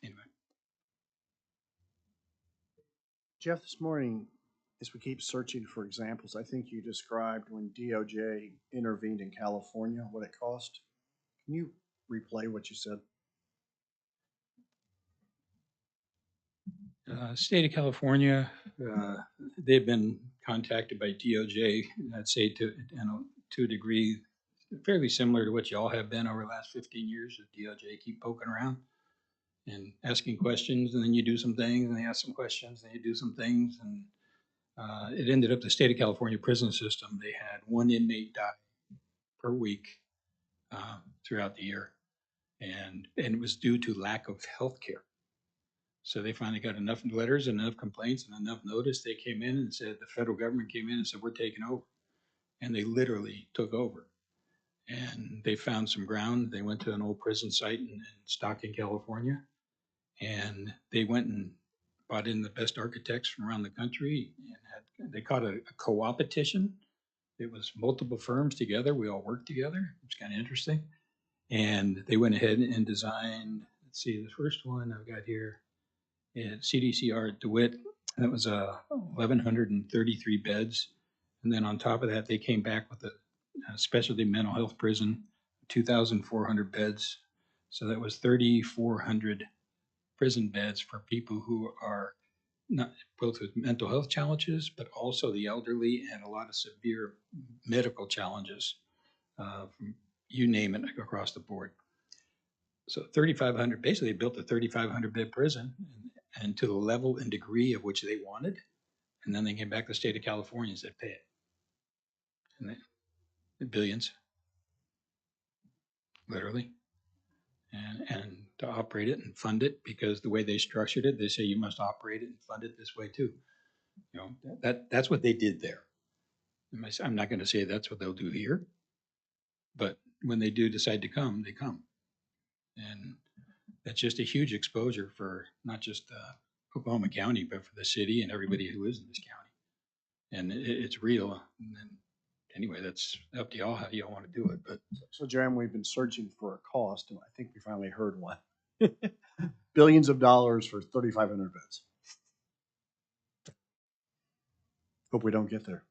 Anyway. Jeff, this morning, as we keep searching for examples, I think you described when DOJ intervened in California, what it cost. Can you replay what you said? State of California, they've been contacted by DOJ, I'd say to a degree fairly similar to what y'all have been over the last 15 years. The DOJ keep poking around and asking questions, and then you do some things, and they ask some questions, and you do some things, and it ended up the state of California prison system. They had one inmate die per week throughout the year, and it was due to lack of health care. So they finally got enough letters, enough complaints, and enough notice. They came in and said, the federal government came in and said, we're taking over. And they literally took over. And they found some ground. They went to an old prison site in Stockton, California. And they went and brought in the best architects from around the country. And they called it a co-opetition. It was multiple firms together. We all worked together. It's kind of interesting. And they went ahead and designed, let's see, the first one I've got here, at CDCR at DeWitt. That was 1,133 beds. And then on top of that, they came back with a specialty mental health prison, 2,400 beds. So that was 3,400 prison beds for people who are not both with mental health challenges, but also the elderly and a lot of severe medical challenges, from you name it, across the board. So 3,500, basically they built a 3,500 bed prison and to the level and degree of which they wanted. And then they came back to the state of California and said, pay it. And they, billions, literally. And to operate it and fund it, because the way they structured it, they say you must operate it and fund it this way too. You know, that's what they did there. I'm not going to say that's what they'll do here, but when they do decide to come, they come. And that's just a huge exposure for not just Oklahoma County, but for the city and everybody who lives in this county. And it's real. And then, anyway, that's up to y'all how y'all want to do it. But So, Joanne, we've been searching for a cost, and I think we finally heard one. Billions of dollars for 3,500 beds. Hope we don't get there.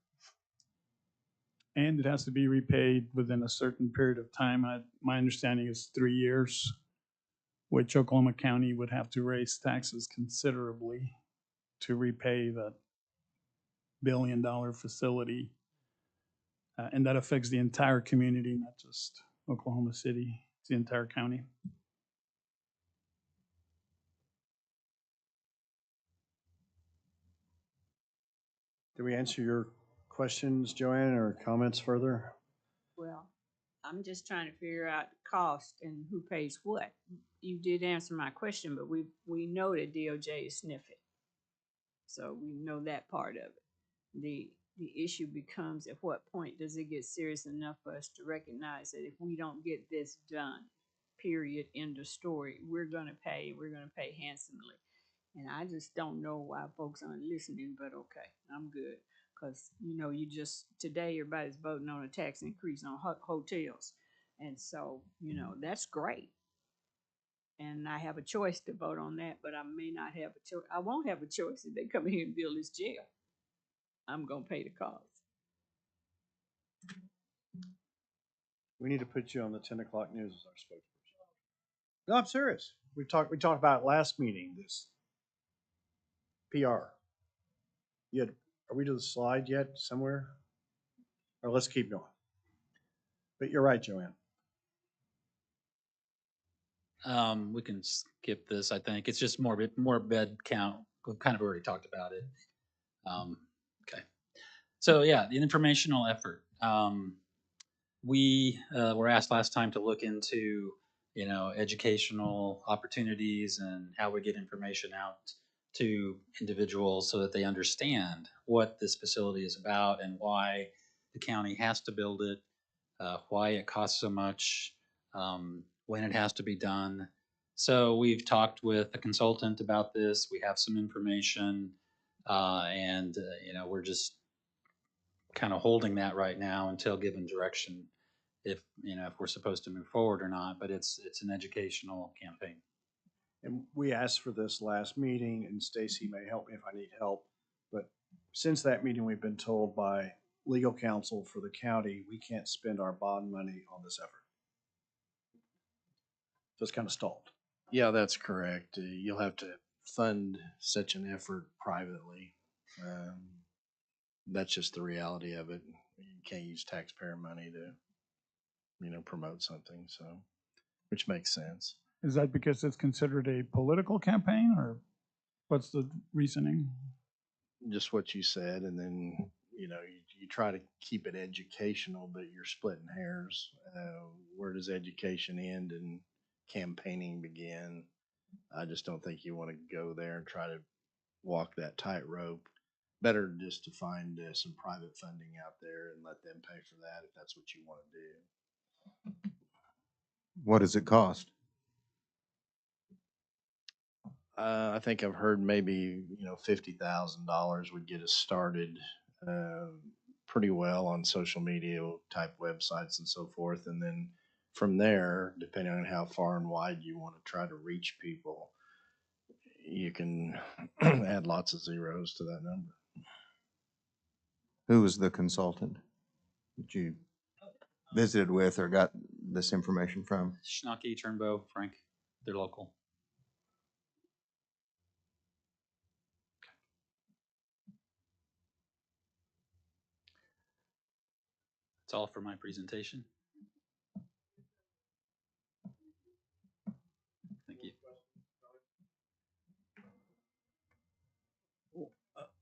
And it has to be repaid within a certain period of time. My understanding is 3 years, which Oklahoma County would have to raise taxes considerably to repay that billion-dollar facility. And that affects the entire community, not just Oklahoma City, it's the entire county. Did we answer your questions, Joanne, or comments further? Well, I'm just trying to figure out the cost and who pays what. You did answer my question, but we know that DOJ is sniffing. So we know that part of it. The issue becomes, at what point does it get serious enough for us to recognize that if we don't get this done, period, end of story, we're gonna pay handsomely. And I just don't know why folks aren't listening, but okay, I'm good. Cause today everybody's voting on a tax increase on hotels. And so, that's great. And I have a choice to vote on that, but I may not have a choice. I won't have a choice if they come here and build this jail. I'm gonna pay the cost. We need to put you on the 10 o'clock news as our spokesperson. No, I'm serious. We talked about it last meeting, this PR. Are we to the slide yet somewhere? Or let's keep going. But you're right, Joanne. We can skip this. I think it's just more bed count. We've kind of already talked about it. Okay. So yeah, the informational effort. We were asked last time to look into, educational opportunities and how we get information out to individuals so that they understand what this facility is about and why the county has to build it, why it costs so much, when it has to be done. So we've talked with a consultant about this. We have some information, and we're just kind of holding that right now until given direction, if we're supposed to move forward or not. But it's an educational campaign. And we asked for this last meeting, and Stacy may help me if I need help. But since that meeting, we've been told by legal counsel for the county, we can't spend our bond money on this effort. So it's kind of stalled. Yeah, that's correct. You'll have to fund such an effort privately. That's just the reality of it. You can't use taxpayer money to, promote something. So, which makes sense. Is that because it's considered a political campaign, or what's the reasoning? Just what you said, and then you try to keep it educational, but you're splitting hairs. Where does education end and campaigning begin? I just don't think you want to go there and try to walk that tightrope. Better just to find some private funding out there and let them pay for that if that's what you want to do. What does it cost? I think I've heard maybe $50,000 would get us started pretty well on social media type websites and so forth, and then from there, depending on how far and wide you want to try to reach people, you can add lots of zeros to that number. Who was the consultant that you visited with or got this information from? Schnucky, Turnbow, Frank, they're local. That's all for my presentation. Thank you.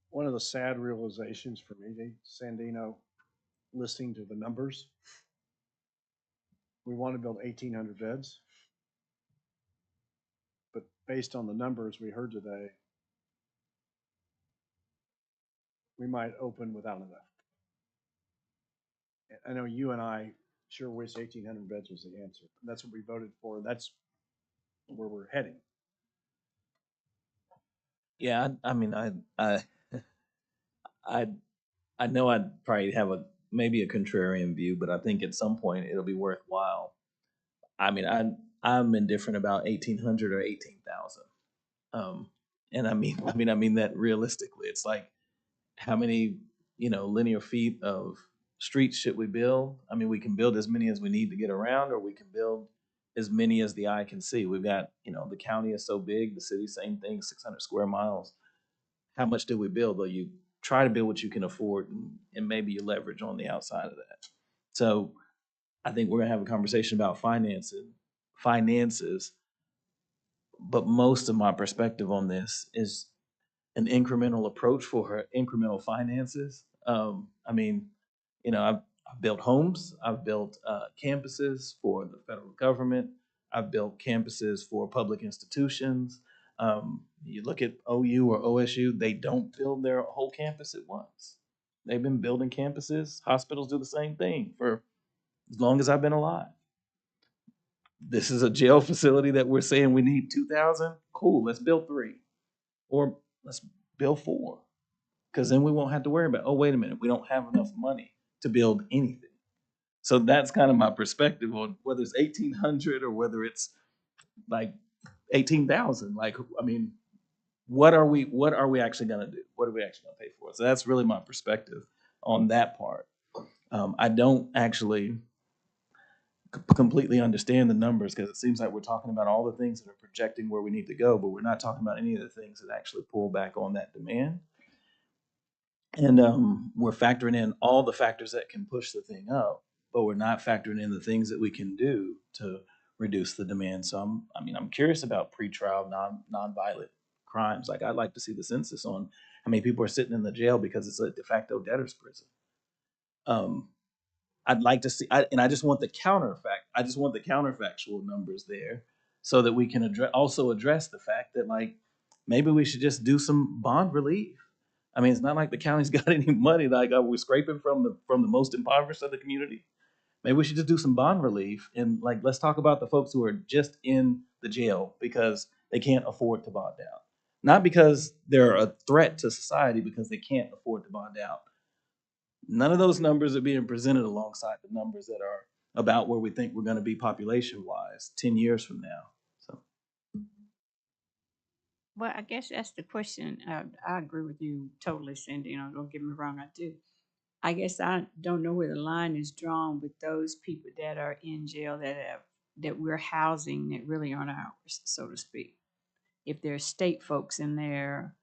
One of the sad realizations for me, Sandino, listening to the numbers, we want to build 1,800 beds. But based on the numbers we heard today, we might open without enough. I know you and I sure wish 1,800 beds was the answer. That's what we voted for. That's where we're heading. Yeah, I know I'd probably have maybe a contrarian view, but I think at some point it'll be worthwhile. I mean, I'm indifferent about 1,800 or 18,000. And I mean that realistically. It's like, how many linear feet of streets should we build? I mean, we can build as many as we need to get around, or we can build as many as the eye can see. We've got, the county is so big, the city, same thing, 600 square miles. How much do we build? Well, you try to build what you can afford, and maybe you leverage on the outside of that. So I think we're gonna have a conversation about finances, but most of my perspective on this is an incremental approach for her incremental finances. I mean, I've built homes, I've built campuses for the federal government, I've built campuses for public institutions. You look at OU or OSU, they don't build their whole campus at once. They've been building campuses. Hospitals do the same thing for as long as I've been alive. This is a jail facility that we're saying we need 2,000. Cool, let's build 3. Or let's build 4. Because then we won't have to worry about, oh, wait a minute, we don't have enough money to build anything. So that's kind of my perspective on whether it's 1,800 or whether it's like 18,000. Like, I mean, what are we actually going to do? What are we actually going to pay for? So that's really my perspective on that part. I don't actually completely understand the numbers, because it seems like we're talking about all the things that are projecting where we need to go, but we're not talking about any of the things that actually pull back on that demand. And we're factoring in all the factors that can push the thing up, but we're not factoring in the things that we can do to reduce the demand. So I'm curious about pretrial non-violent crimes. Like, I'd like to see the census on how many people are sitting in the jail because it's a de facto debtor's prison. I'd like to see, and I just want the counterfactual numbers there, so that we can also address the fact that, like, maybe we should just do some bond relief. I mean, it's not like the county's got any money. Like, we're scraping from the most impoverished of the community. maybe we should just do some bond relief and like, let's talk about the folks who are just in the jail because they can't afford to bond out. Not because they're a threat to society, because they can't afford to bond out. None of those numbers are being presented alongside the numbers that are about where we think we're going to be population-wise 10 years from now. So Well, I guess that's the question. I agree with you totally, Cindy. You know, don't get me wrong, I do. I guess I don't know where the line is drawn with those people that are in jail that we're housing that really aren't ours, so to speak. If there's state folks in there,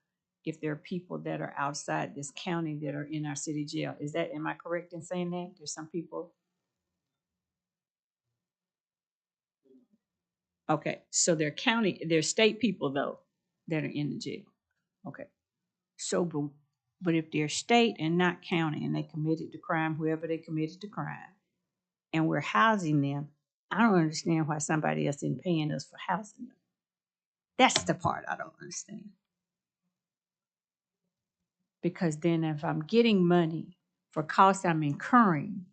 if there are people that are outside this county that are in our city jail, am I correct in saying that? There's some people. Okay, so they're state people though that are in the jail. Okay, so but if they're state and not county and they committed the crime, whoever they committed the crime, and we're housing them, I don't understand why somebody else isn't paying us for housing them. That's the part I don't understand. Because then if I'm getting money for costs I'm incurring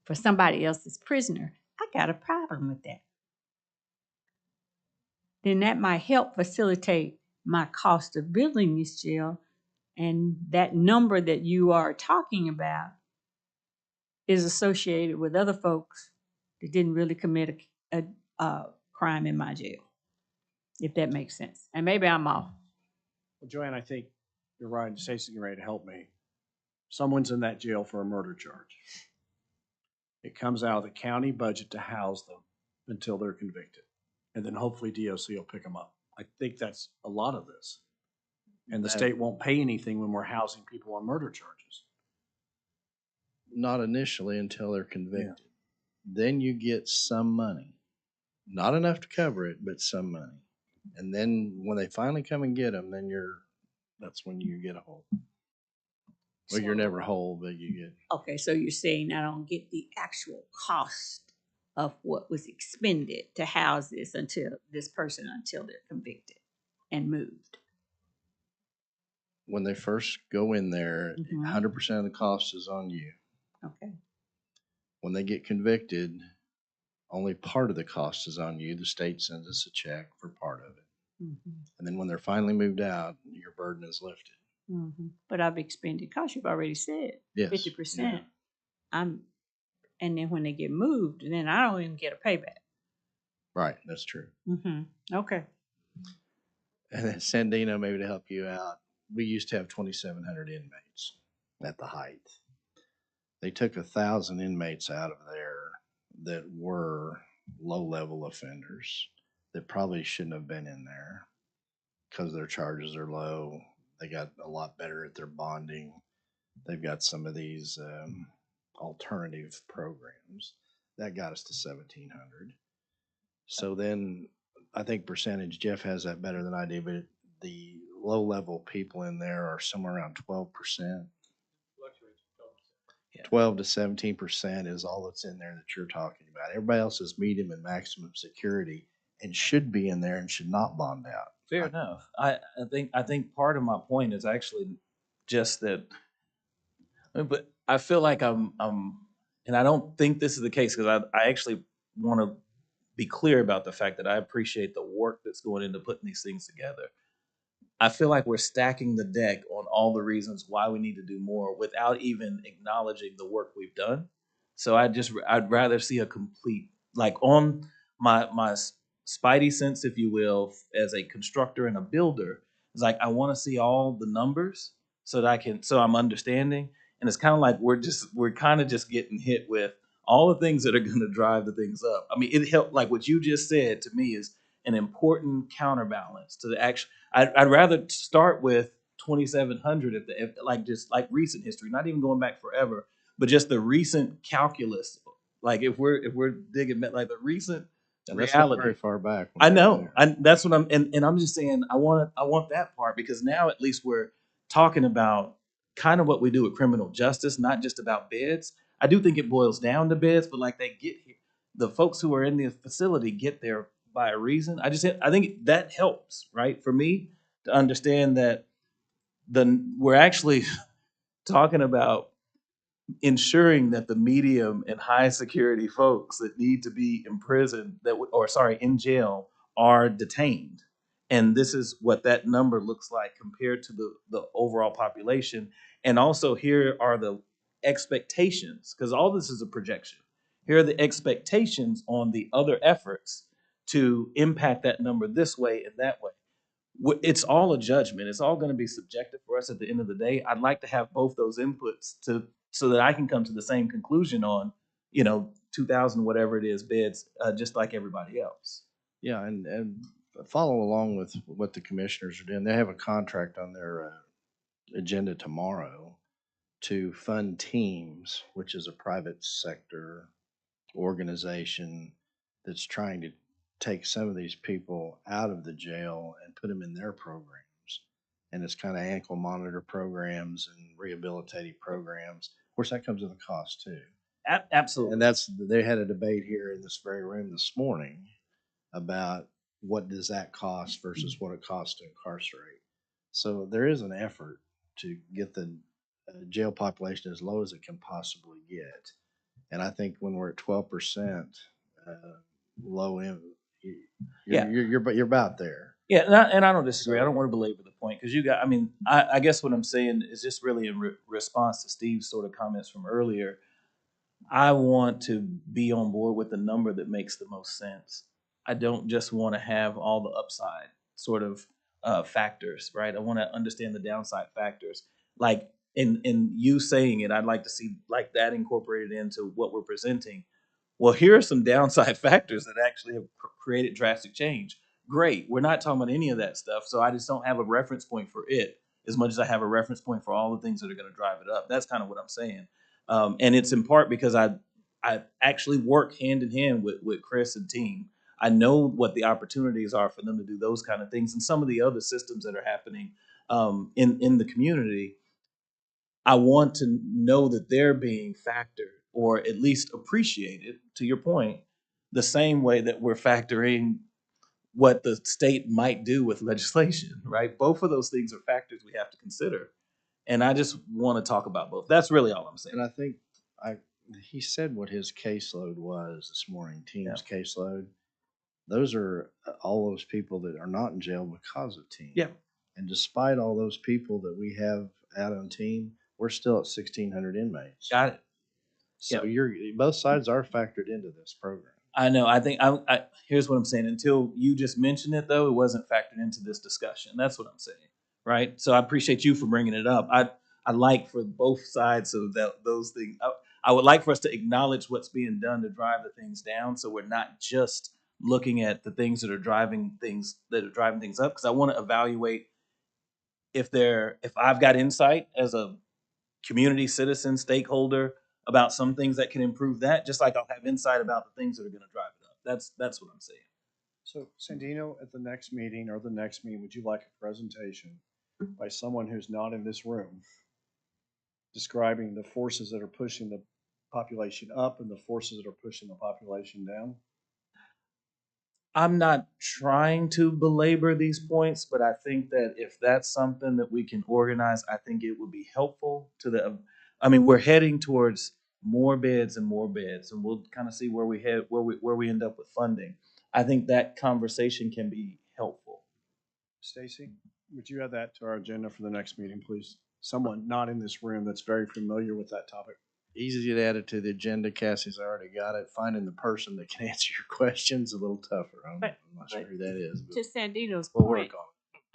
for somebody else's prisoner, I got a problem with that. Then that might help facilitate my cost of building this jail, and that number that you are talking about is associated with other folks that didn't really commit a crime in my jail, if that makes sense. And maybe I'm off. Well, Joanne, I think you're right. Stacey's ready to help me. Someone's in that jail for a murder charge. It comes out of the county budget to house them until they're convicted. And then hopefully DOC will pick them up. I think that's a lot of this. And the state won't pay anything when we're housing people on murder charges. Not initially until they're convicted. Then you get some money. Not enough to cover it, but some money. And then when they finally come and get them, then that's when you get a whole. Well, you're never whole, but you get. Okay, so you're saying I don't get the actual cost of what was expended to house this person until they're convicted and moved. When they first go in there, Mhm. 100% of the cost is on you. Okay. When they get convicted, only part of the cost is on you. The state sends us a check for part of it. Mm-hmm. And then when they're finally moved out, your burden is lifted. Mm-hmm. But I've expended cost. You've already said Yes. 50%. Yeah. And then when they get moved, then I don't even get a payback. Right, that's true. Mm-hmm. Okay. And then Sandino, maybe to help you out, we used to have 2,700 inmates at the height. They took 1,000 inmates out of there that were low-level offenders that probably shouldn't have been in there because their charges are low. They got a lot better at their bonding. They've got some of these alternative programs. That got us to 1,700. So then I think percentage, Jeff has that better than I do, but the low-level people in there are somewhere around 12%. 12 to 17% is all that's in there that you're talking about. Everybody else is medium and maximum security and should be in there and should not bond out. fair enough. I think part of my point is actually just that, but I feel like I'm and I don't think this is the case because I actually want to be clear about the fact that I appreciate the work that's going into putting these things together. I feel like we're stacking the deck on all the reasons why we need to do more without even acknowledging the work we've done. So I'd rather see a complete, like on my spidey sense, if you will, as a constructor and a builder, it's like I want to see all the numbers so that I'm understanding. And it's kind of like we're kind of just getting hit with all the things that are going to drive the things up. I mean, it helped, like what you just said to me is an important counterbalance to the action. I'd rather start with 2,700 just like recent history, not even going back forever, but just the recent calculus. Like if we're digging like the recent And that's not reality. very far back. I know. That's what and I'm just saying I want that part because now at least we're talking about kind of what we do with criminal justice, not just about beds. I do think it boils down to beds, but like they get here, the folks who are in the facility get there by a reason. I think that helps, right? For me to understand that we're actually talking about ensuring that the medium and high security folks that need to be in prison in jail are detained. And this is what that number looks like compared to the overall population. And also here are the expectations, because all this is a projection. Here are the expectations on the other efforts to impact that number this way and that way. It's all a judgment. It's all going to be subjective for us at the end of the day. I'd like to have both those inputs so that I can come to the same conclusion on, 2,000 whatever it is beds, just like everybody else. Yeah, and follow along with what the commissioners are doing. They have a contract on their agenda tomorrow to fund teams, which is a private sector organization that's trying to take some of these people out of the jail and put them in their programs. And it's kind of ankle monitor programs and rehabilitative programs. Of course, that comes with a cost too. Absolutely. And they had a debate here in this very room this morning about what does that cost versus what it costs to incarcerate. So there is an effort to get the jail population as low as it can possibly get. And I think when we're at 12% low end, you're about there. Yeah, and I don't disagree. I don't want to belabor the point because I guess what I'm saying is just really in response to Steve's sort of comments from earlier. I want to be on board with the number that makes the most sense. I don't just want to have all the upside sort of factors, right? I want to understand the downside factors. Like in you saying it, I'd like to see like that incorporated into what we're presenting. Well, here are some downside factors that actually have created drastic change. Great. We're not talking about any of that stuff. So I just don't have a reference point for it as much as I have a reference point for all the things that are going to drive it up. That's kind of what I'm saying. And it's in part because I actually work hand in hand with Chris and team. I know what the opportunities are for them to do those kind of things and some of the other systems that are happening in the community. I want to know that they're being factored or at least appreciated, to your point, the same way that we're factoring what the state might do with legislation, right? Both of those things are factors we have to consider. And I just want to talk about both. That's really all I'm saying. And I think he said what his caseload was this morning, team's caseload. Those are all those people that are not in jail because of team. Yeah. And despite all those people that we have out on team, we're still at 1,600 inmates. Got it. So both sides are factored into this program. I know. I think here's what I'm saying. Until you just mentioned it, though, it wasn't factored into this discussion. That's what I'm saying, right? So I appreciate you for bringing it up. I like for both sides of those things. I would like for us to acknowledge what's being done to drive the things down, so we're not just looking at the things that are driving things up. Because I want to evaluate if I've got insight as a community citizen stakeholder about some things that can improve that, just like I'll have insight about the things that are going to drive it up. That's what I'm saying. So Sandino, at the next meeting or the next meeting, would you like a presentation by someone who's not in this room describing the forces that are pushing the population up and the forces that are pushing the population down? I'm not trying to belabor these points, but I think that if that's something that we can organize, I think it would be helpful to we're heading towards more beds, and we'll kind of see where we head, where we end up with funding. I think that conversation can be helpful. Stacy, would you add that to our agenda for the next meeting, please? Someone not in this room that's very familiar with that topic. Easy to add it to the agenda. Cassie's already got it. Finding the person that can answer your questions a little tougher. I'm not sure who that is. To Sandino's We'll point, work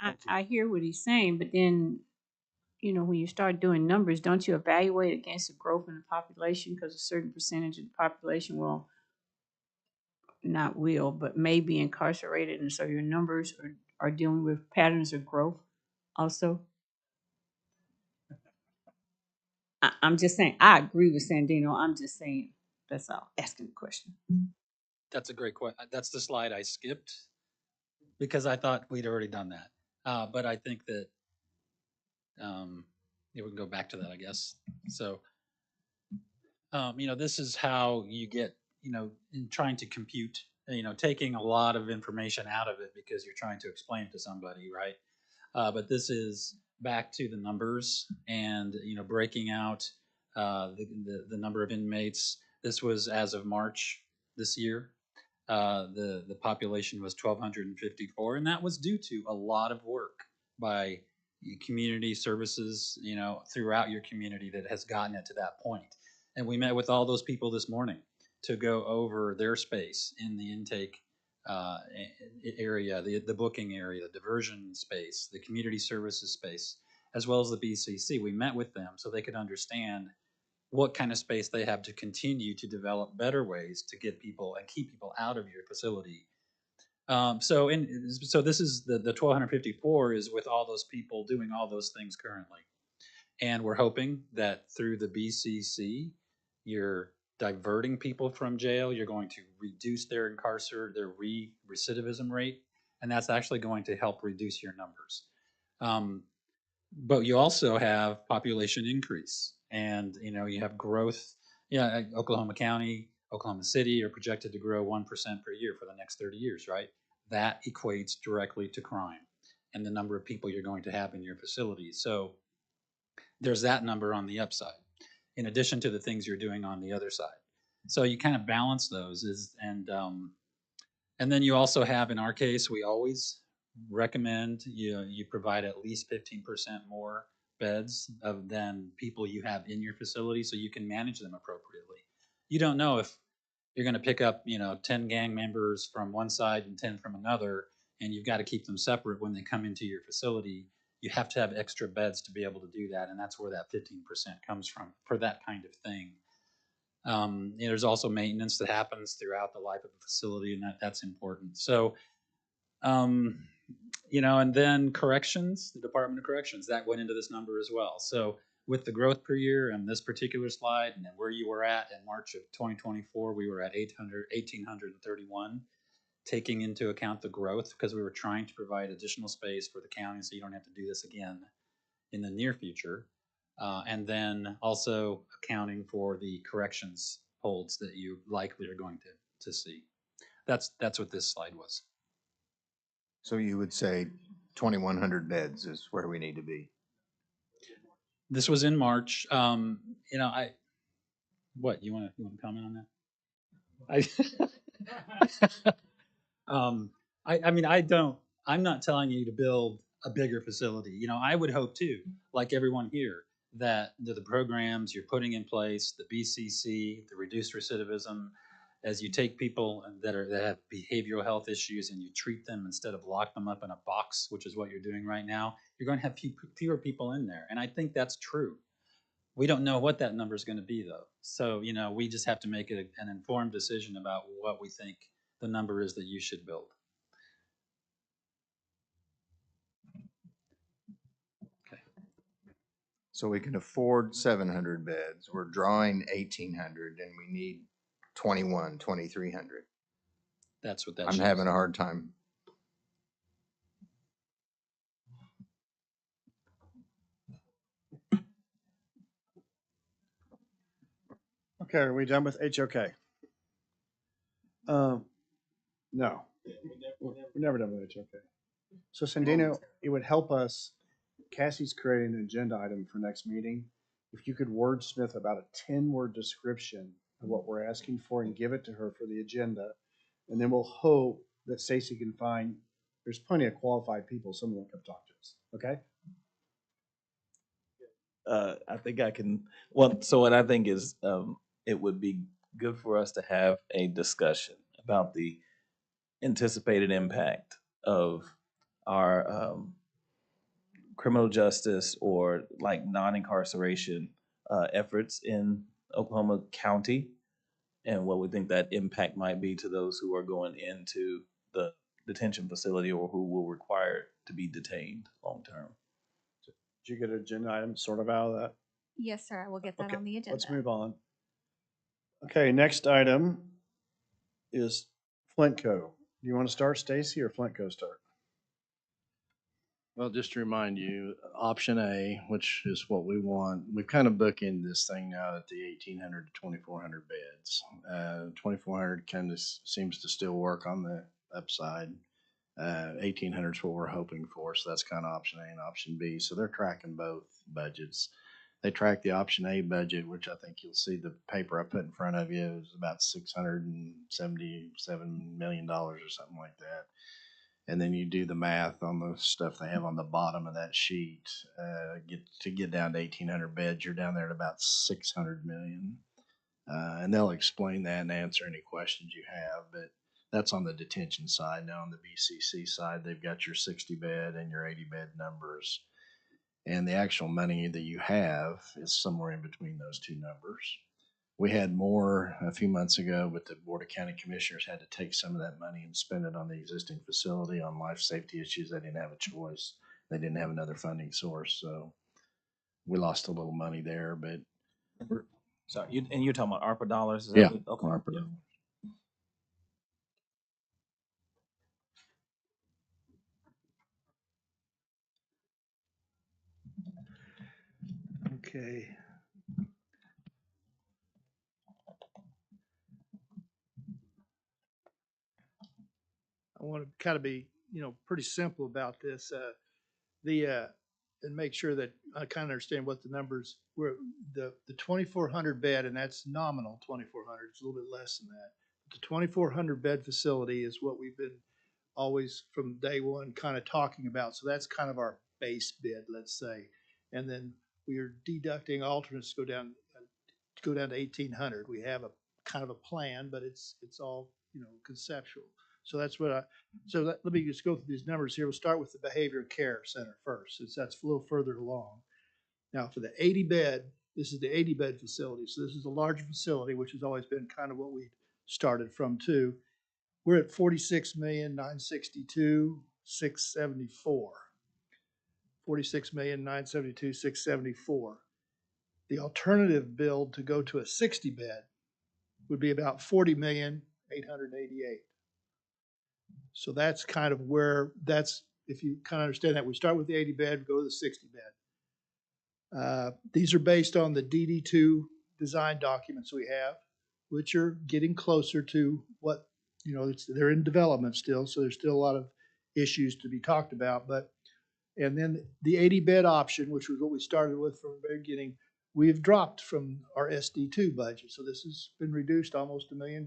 on it. I hear what he's saying, but then, when you start doing numbers, don't you evaluate against the growth in the population? Because a certain percentage of the population but may be incarcerated. And so your numbers are dealing with patterns of growth also. I'm just saying, I agree with Sandino. I'm just saying, that's all, asking the question. That's a great question. That's the slide I skipped because I thought we'd already done that. But I think that we can go back to that, I guess. So, this is how you get, in trying to compute, taking a lot of information out of it because you're trying to explain it to somebody, right? But this is back to the numbers and, breaking out the number of inmates. This was as of March this year. The population was 1,254, and that was due to a lot of work by community services, throughout your community that has gotten it to that point. And we met with all those people this morning to go over their space in the intake area, the booking area, the diversion space, the community services space, as well as the BCC. We met with them so they could understand what kind of space they have to continue to develop better ways to get people and keep people out of your facility. So this is the 1,254 is with all those people doing all those things currently. And we're hoping that through the BCC, you're diverting people from jail. You're going to reduce their recidivism rate, and that's actually going to help reduce your numbers. But you also have population increase, and you have growth. Yeah, Oklahoma County, Oklahoma City are projected to grow 1% per year for the next 30 years, right? That equates directly to crime and the number of people you're going to have in your facility. So there's that number on the upside, in addition to the things you're doing on the other side. So you kind of balance those, and then you also have, in our case, we always recommend you provide at least 15% more beds than people you have in your facility, so you can manage them appropriately. You don't know if you're going to pick up 10 gang members from one side and 10 from another, and you've got to keep them separate when they come into your facility. You have to have extra beds to be able to do that, and that's where that 15% comes from for that kind of thing. There's also maintenance that happens throughout the life of the facility, and that's important. So, and then corrections, the Department of Corrections, that went into this number as well. So with the growth per year and this particular slide, and then where you were at in March of 2024, we were at 1,831, taking into account the growth, because we were trying to provide additional space for the county so you don't have to do this again in the near future. And then also accounting for the corrections holds that you likely are going to see. That's what this slide was. So you would say 2,100 beds is where we need to be. This was in March. What you want to comment on that? I'm not telling you to build a bigger facility. I would hope too, like everyone here, that the programs you're putting in place, the BCC, the reduced recidivism, as you take people that have behavioral health issues and you treat them instead of lock them up in a box, which is what you're doing right now, you're going to have fewer people in there. And I think that's true. We don't know what that number is going to be, though. So, we just have to make an informed decision about what we think the number is that you should build. Okay. So we can afford 700 beds. We're drawing 1,800 and we need 2,300. That's what that I'm shows. having a hard time. Okay, are we done with HOK? No. We're never done with HOK. So Sandino, it would help us, Cassie's creating an agenda item for next meeting. If you could wordsmith about a 10-word description of what we're asking for and give it to her for the agenda. And then we'll hope that Stacy can find, there's plenty of qualified people, some of them come talk to us, okay? I think I can. Well, so what I think is it would be good for us to have a discussion about the anticipated impact of our criminal justice or like non-incarceration efforts in Oklahoma County, and what we think that impact might be to those who are going into the detention facility or who will require to be detained long term. Did you get an agenda item sort of out of that? Yes, sir. I will get that Okay, on the agenda. let's move on. Okay, next item is Flintco. Do you want to start, Stacy, or Flintco start? Well, just to remind you, option A, which is what we want, we've kind of bookended this thing now at the 1,800 to 2,400 beds. 2,400 kind of seems to still work on the upside. 1,800 is what we're hoping for, so that's kind of option A and option B. So they're tracking both budgets. they track the option A budget, which I think you'll see the paper I put in front of you is about $677 million or something like that. And then you do the math on the stuff they have on the bottom of that sheet. Get down to 1,800 beds, you're down there at about 600 million. And they'll explain that and answer any questions you have. But that's on the detention side. Now on the BCC side, they've got your 60 bed and your 80 bed numbers. And the actual money that you have is somewhere in between those two numbers. We had more a few months ago, but the Board of County Commissioners had to take some of that money and spend it on the existing facility on life safety issues. They didn't have a choice. They didn't have another funding source. So we lost a little money there, but Sorry, and you're talking about ARPA dollars? Is yeah, that okay. ARPA Yeah. dollars. Okay. I want to kind of be, pretty simple about this. And make sure that I kind of understand what the numbers were. The 2,400 bed, and that's nominal 2,400. It's a little bit less than that. The 2,400 bed facility is what we've been always from day one kind of talking about. So that's kind of our base bid, let's say. And then we are deducting alternates to go down to 1,800. We have a kind of a plan, but it's all, conceptual. So that's what let me just go through these numbers here. We'll start with the Behavioral Care Center first, since that's a little further along. Now for the 80 bed, this is the 80 bed facility. So this is a larger facility, which has always been kind of what we started from too. We're at 46,962,674. 46,972,674. The alternative build to go to a 60 bed would be about 40,888,000. So that's kind of where if you kind of understand that, we start with the 80 bed, go to the 60 bed. These are based on the DD2 design documents we have, which are getting closer to what, they're in development still. So there's still a lot of issues to be talked about. And then the 80 bed option, which was what we started with from the very beginning, we've dropped from our SD2 budget. So this has been reduced almost $1 million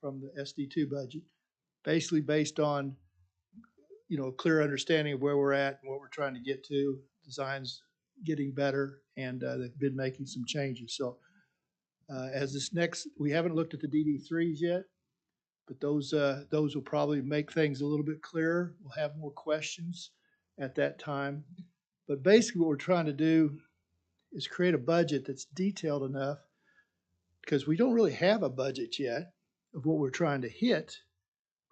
from the SD2 budget, basically based on, a clear understanding of where we're at and what we're trying to get to. Designs getting better, and they've been making some changes. So we haven't looked at the DD3s yet, but those will probably make things a little bit clearer. We'll have more questions at that time. But basically what we're trying to do is create a budget that's detailed enough, because we don't really have a budget yet of what we're trying to hit.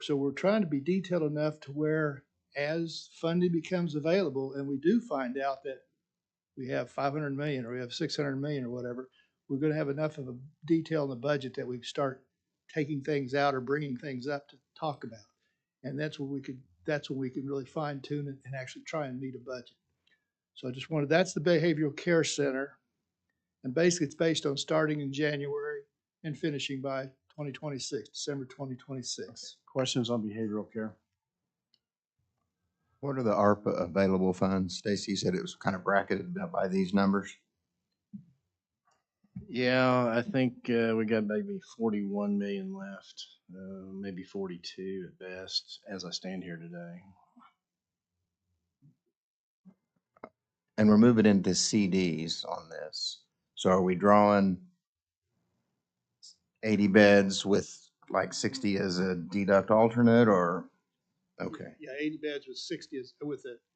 So we're trying to be detailed enough to where, as funding becomes available and we do find out that we have 500 million or we have 600 million or whatever, we're going to have enough of a detail in the budget that we start taking things out or bringing things up to talk about. And that's when we can really fine tune it and actually try and meet a budget. So that's the Behavioral Care Center. And basically it's based on starting in January and finishing by 2026, December 2026. Questions on behavioral care? What are the ARPA available funds? Stacy said it was kind of bracketed up by these numbers. Yeah, I think we got maybe 41 million left, maybe 42 at best, as I stand here today. And we're moving into CDs on this. So are we drawing 80 beds with like 60 as a deduct alternate, or? Okay. Yeah, 80 beds with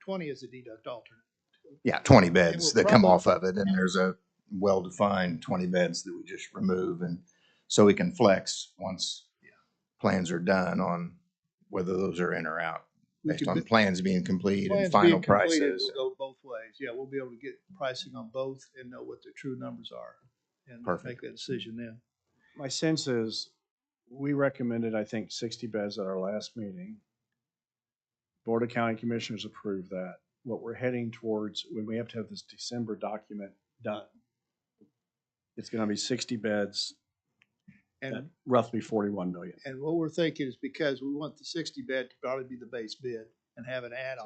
20 as a deduct alternate. Yeah, 20 beds we'll that come probably- off of it, and there's a well-defined 20 beds that we just remove, and so we can flex once plans are done on whether those are in or out, based on plans being complete and final prices. We'll go both ways. Yeah, we'll be able to get pricing on both and know what the true numbers are and make that decision then. My sense is we recommended, I think, 60 beds at our last meeting. Board of County Commissioners approved that. What we're heading towards, when we have to have this December document done, it's going to be 60 beds at And roughly 41 million. And what we're thinking is, because we want the 60 bed to probably be the base bid and have an add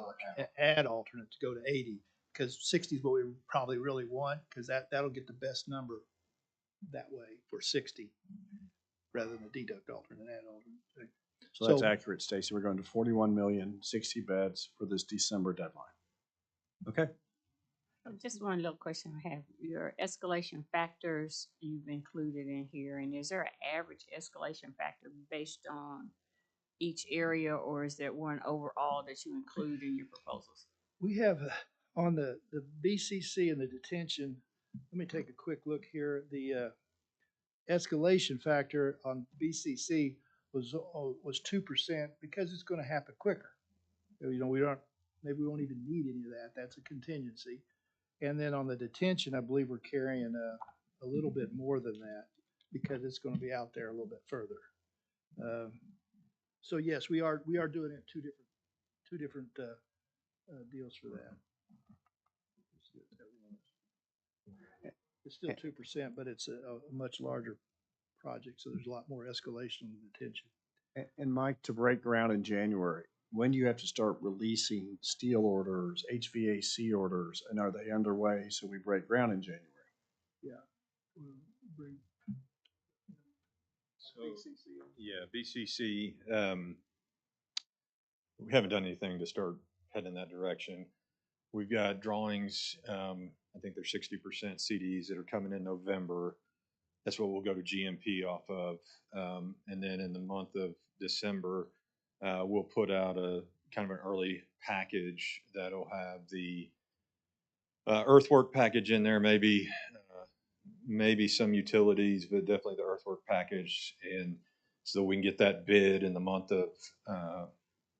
alternate to go to 80. because 60 is what we probably really want, because that'll get the best number that way for 60, rather than a deduct alternate, add alternate. So that's accurate, Stacy. We're going to 41 million, 60 beds for this December deadline. Okay. Just one little question I have. Your escalation factors you've included in here, and is there an average escalation factor based on each area, or is there one overall that you include in your proposals? We have on the BCC and the detention, let me take a quick look here. The escalation factor on BCC was 2% because it's going to happen quicker. You know, maybe we won't even need any of that. That's a contingency. And then on the detention, I believe we're carrying a little bit more than that because it's going to be out there a little bit further. So yes, we are doing it two different deals for that. It's still 2%, but it's a much larger project, so there's a lot more escalation in detention. And Mike, to break ground in January, when do you have to start releasing steel orders, HVAC orders, and are they underway so we break ground in January? Yeah. We'll bring So, yeah, BCC, we haven't done anything to start heading in that direction. We've got drawings, I think they're 60% CDs that are coming in November. That's what we'll go to GMP off of. And then in the month of December, we'll put out a kind of an early package that'll have the earthwork package in there, maybe some utilities, but definitely the earthwork package. And so we can get that bid in the month of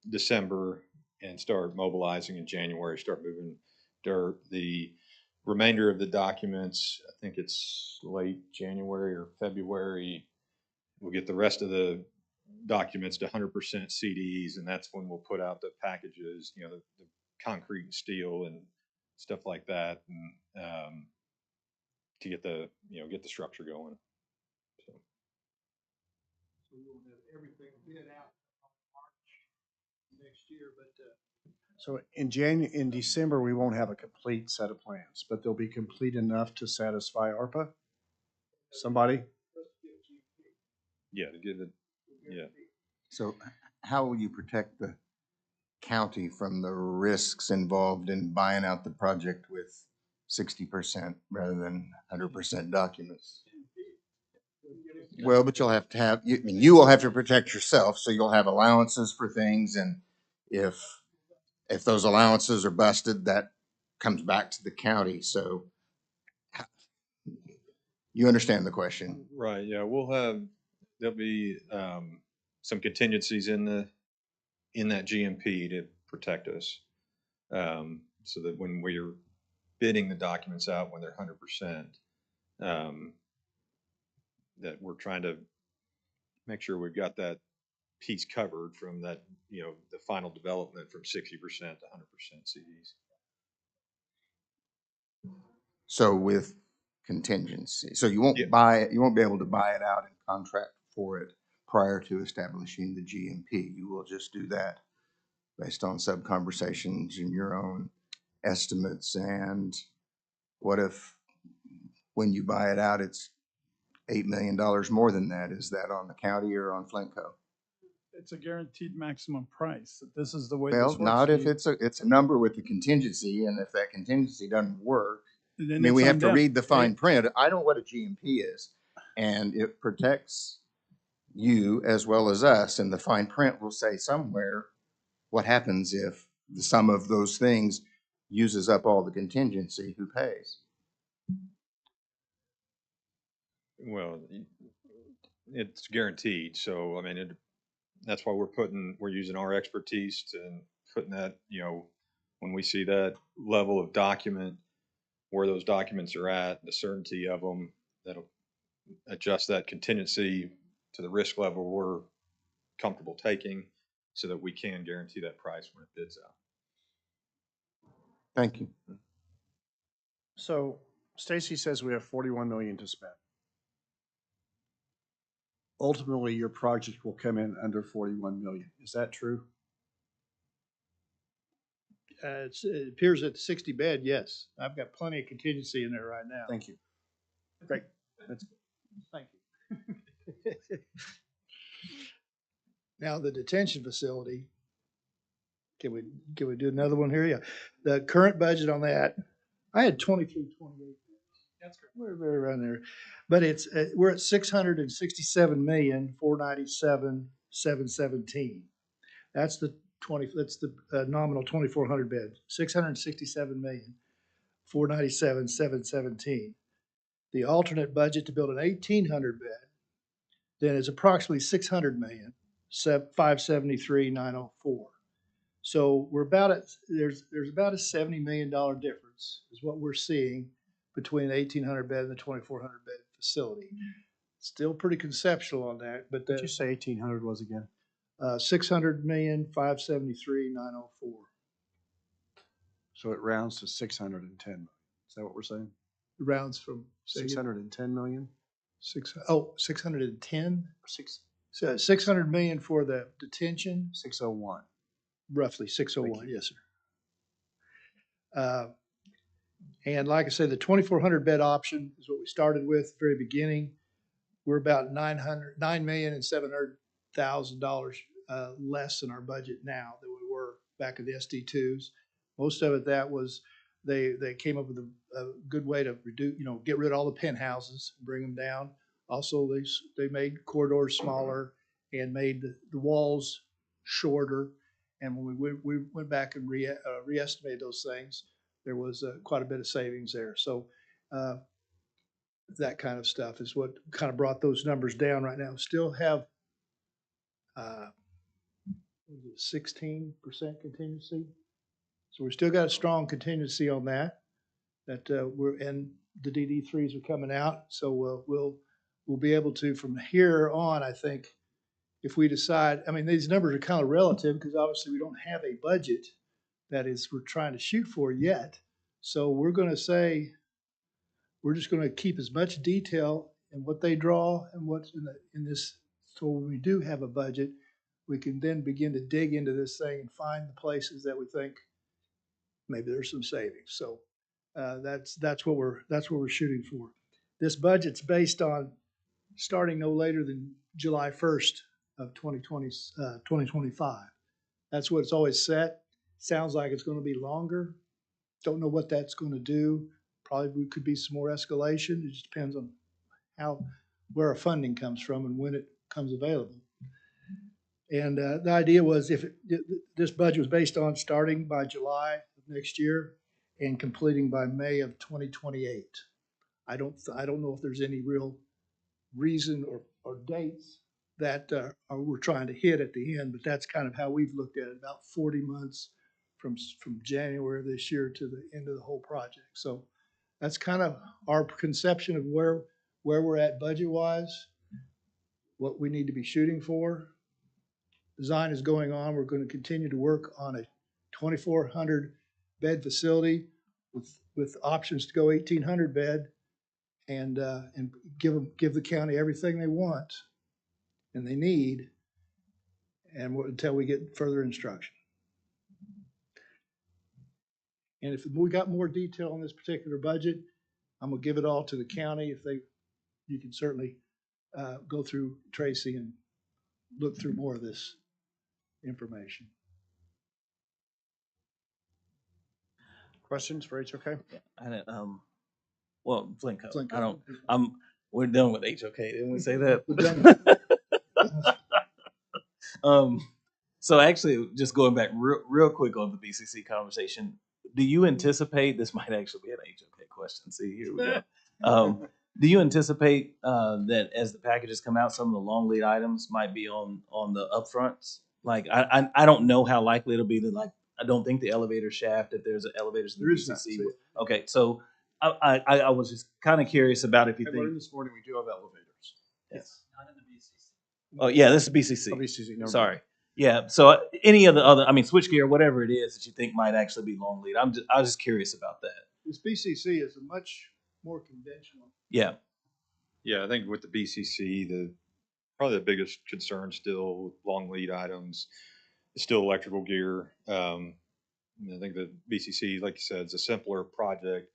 December and start mobilizing in January, start moving dirt. The remainder of the documents, I think it's late January or February, we'll get the rest of the documents to 100% CDs, and that's when we'll put out the packages, you know, the concrete and steel and stuff like that, and to get the structure going. So we won't have everything bid out March next year, but So in December, we won't have a complete set of plans, but they'll be complete enough to satisfy ARPA? Somebody? yeah, to give it, yeah. So how will you protect the county from the risks involved in buying out the project with 60% rather than 100% documents? Well, but you'll have to have, you will have to protect yourself, so you'll have allowances for things, and if those allowances are busted, that comes back to the county, so you understand the question. Right, yeah, there'll be some contingencies in that GMP to protect us. So that when we're bidding the documents out, when they're 100%, that we're trying to make sure we've got that piece covered from that, you know, the final development from 60% to 100% CDs. So with contingency, so you won't Yeah. you won't be able to buy it out and contract for it prior to establishing the GMP. You will just do that based on sub conversations and your own estimates. And what if when you buy it out, it's $8 million more than that? Is that on the county or on Flintco? It's a guaranteed maximum price. This is the way Well, this works. not if Steve. it's a number with the contingency, and if that contingency doesn't work, Then I mean, it's we on have to them. read the fine print. I know what a GMP is, and it protects you as well as us, and the fine print will say somewhere what happens if the sum of those things uses up all the contingency, who pays? Well, it's guaranteed. So, I mean, that's why we're using our expertise to putting that, you know, when we see that level of document, where those documents are at, the certainty of them, that'll adjust that contingency to the risk level we're comfortable taking so that we can guarantee that price when it bids out. Thank you. So Stacy says we have 41 million to spend. Ultimately, your project will come in under 41 million. Is that true? it appears at the 60 bed, yes. I've got plenty of contingency in there right now. Thank you. Great. That's Thank you. Now, the detention facility, can we do another one here? Yeah. The current budget on that, I had 23, 28. That's correct. We're around there. But it's, we're at 667,497,717. That's the nominal 2,400 beds, 667,497,717. The alternate budget to build an 1,800 bed then is approximately 600 million, 573,904. So we're about at, there's about a $70 million difference is what we're seeing between the 1,800 bed and the 2,400 bed facility. Still pretty conceptual on that, but Did you say 1,800 was again? 600,573,904. So it rounds to 610 million. Is that what we're saying? Rounds from 610 million? 610. Six, So 600 million for the detention, 601. roughly 601. Yes, sir. And like I said, the 2,400 bed option is what we started with at the very beginning. We're about $9,700,000 less in our budget now than we were back at the SD2s. Most of it that was they came up with a good way to reduce, get rid of all the penthouses, bring them down. Also, they made corridors smaller and made the walls shorter. And when we went back and re-estimated those things, there was quite a bit of savings there. So that kind of stuff is what kind of brought those numbers down right now. Still have 16% contingency. So we've still got a strong contingency on that. And the DD3s are coming out. So we'll be able to, from here on, I think, if we decide, I mean, these numbers are kind of relative because obviously we don't have a budget that is we're trying to shoot for yet. So we're going to say, we're just going to keep as much detail in what they draw and what's in this. So when we do have a budget, we can then begin to dig into this thing and find the places that we think maybe there's some savings. So that's what we're shooting for. This budget's based on starting no later than July 1st of 2025. That's what it's always set. Sounds like it's going to be longer. Don't know what that's going to do. Probably could be some more escalation. It just depends on where our funding comes from and when it comes available. And the idea was this budget was based on starting by July of next year and completing by May of 2028. I don't know if there's any real reason or dates that we're trying to hit at the end, but that's kind of how we've looked at it, about 40 months from January of this year to the end of the whole project. So that's kind of our conception of where we're at budget-wise, what we need to be shooting for. Design is going on. We're going to continue to work on a 2,400 bed facility with options to go 1,800 bed and give the county everything they want and they need, and until we get further instruction. And if we got more detail on this particular budget, I'm gonna give it all to the county. You can certainly go through Tracy and look through more of this information. Questions for HOK? I didn't, well, Flint Code. Flint I don't, Code. we're done with HOK. Didn't we say that? We're done. So actually, just going back real quick on the BCC conversation, do you anticipate, this might actually be an HOK question. See, here we go. Do you anticipate that as the packages come out, some of the long lead items might be on the upfronts? Like, I don't know how likely it'll be that, like, I don't think the elevator shaft, if there's elevators in the BCC. Okay, so I was just kind of curious about if you I think. learned this morning we do have elevators. Yes. Not in the BCC. Oh, yeah, this is BCC. Oh, BCC, never Sorry. mind. Yeah, so any of the other, I mean, switchgear, whatever it is that you think might actually be long lead, I was just curious about that. This BCC is a much more conventional. Yeah. Yeah, I think with the BCC, probably the biggest concern still with long lead items is still electrical gear. I think the BCC, like you said, is a simpler project,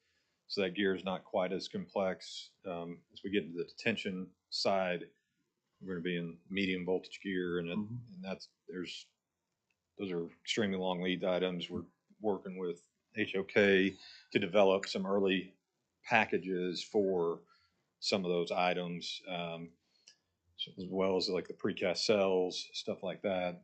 so that gear is not quite as complex. As we get into the detention side, we're going to be in medium voltage gear, and those are extremely long lead items. We're working with HOK to develop some early packages for some of those items, as well as like the precast cells, stuff like that.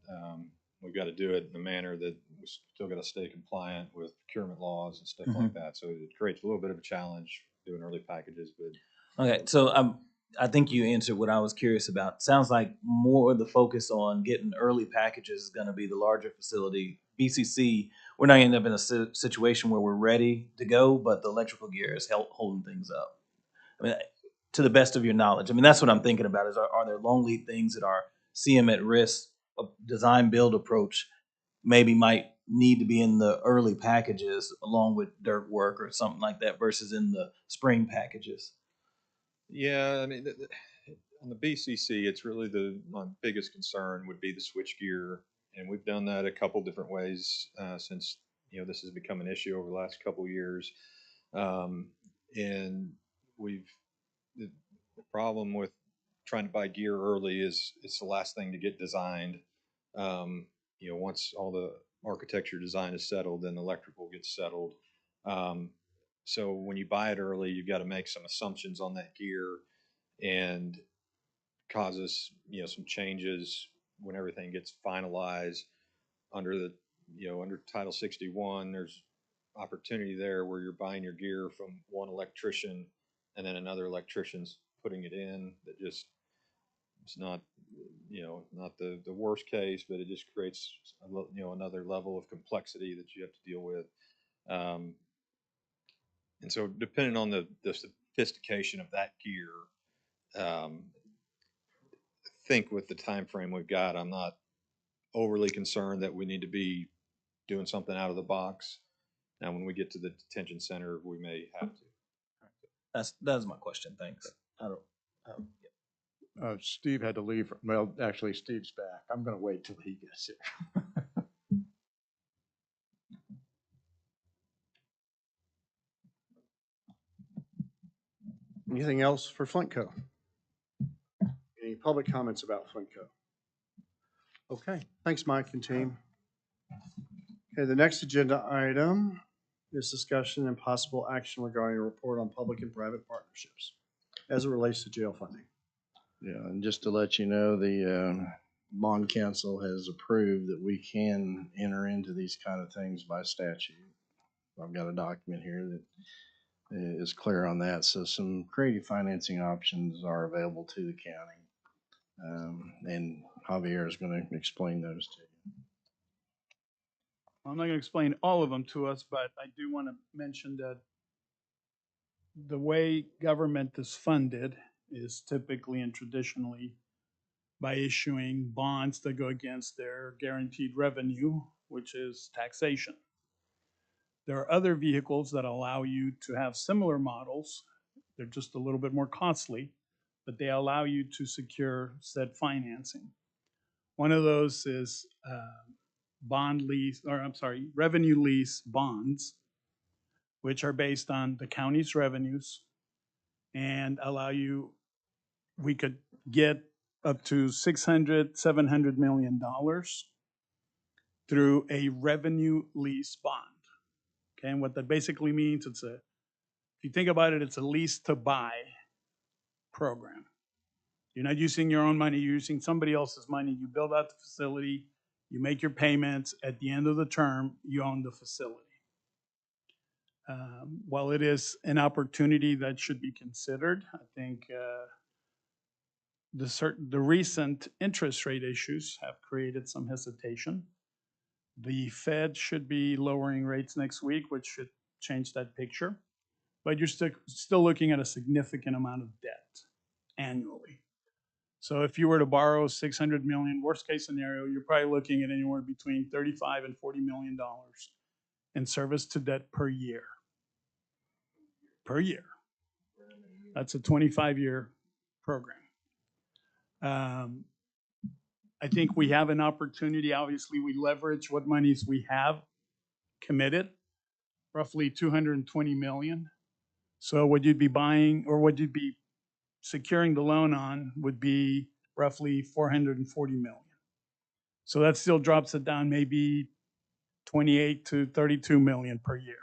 We've got to do it in a manner that we still got to stay compliant with procurement laws and stuff like that. So it creates a little bit of a challenge doing early packages, but Okay, so I think you answered what I was curious about. Sounds like more of the focus on getting early packages is going to be the larger facility. BCC, we're not going to end up in a situation where we're ready to go, but the electrical gear is holding things up. I mean, to the best of your knowledge, I mean, that's what I'm thinking about is are there long lead things that are CM at risk, a design build approach maybe might need to be in the early packages along with dirt work or something like that versus in the spring packages? yeah, I mean, on the BCC, it's really my biggest concern would be the switch gear, and we've done that a couple different ways since this has become an issue over the last couple of years, and we've the problem with trying to buy gear early is it's the last thing to get designed. Once all the architecture design is settled, then electrical gets settled. Um, so when you buy it early, you've got to make some assumptions on that gear and causes some changes when everything gets finalized under under Title 61. There's opportunity there where you're buying your gear from one electrician and then another electrician's putting it in. That just it's not not the worst case, but it just creates another level of complexity that you have to deal with. Um, and so depending on the sophistication of that gear, I think with the time frame we've got, I'm not overly concerned that we need to be doing something out of the box. Now, when we get to the detention center, we may have to. That's my question. Thanks. I don't. Steve had to leave. Well, actually, Steve's back. I'm going to wait till he gets here. Anything else for Flintco? Any public comments about Flintco? Okay, thanks, Mike and team. Okay, the next agenda item is discussion and possible action regarding a report on public and private partnerships as it relates to jail funding. Yeah, and just to let you know, the bond council has approved that we can enter into these kind of things by statute. I've got a document here that is clear on that. So some creative financing options are available to the county. And Javier is going to explain those to you. I'm not going to explain all of them to us, but I do want to mention that the way government is funded is typically and traditionally by issuing bonds that go against their guaranteed revenue, which is taxation. There are other vehicles that allow you to have similar models. They're just a little bit more costly, but they allow you to secure said financing. One of those is revenue lease bonds, which are based on the county's revenues and allow you, we could get up to $600–700 million through a revenue lease bond. Okay, and what that basically means, if you think about it, it's a lease to buy program. You're not using your own money, you're using somebody else's money. You build out the facility, you make your payments. At the end of the term, you own the facility. While it is an opportunity that should be considered, I think the recent interest rate issues have created some hesitation. The Fed should be lowering rates next week, which should change that picture. But you're still looking at a significant amount of debt annually. So if you were to borrow $600 million, worst case scenario, you're probably looking at anywhere between $35 and $40 million in service to debt per year. Per year. That's a 25-year program. I think we have an opportunity. Obviously, we leverage what monies we have committed, roughly 220 million. So what you'd be buying, or what you'd be securing the loan on, would be roughly 440 million. So that still drops it down maybe 28 to 32 million per year.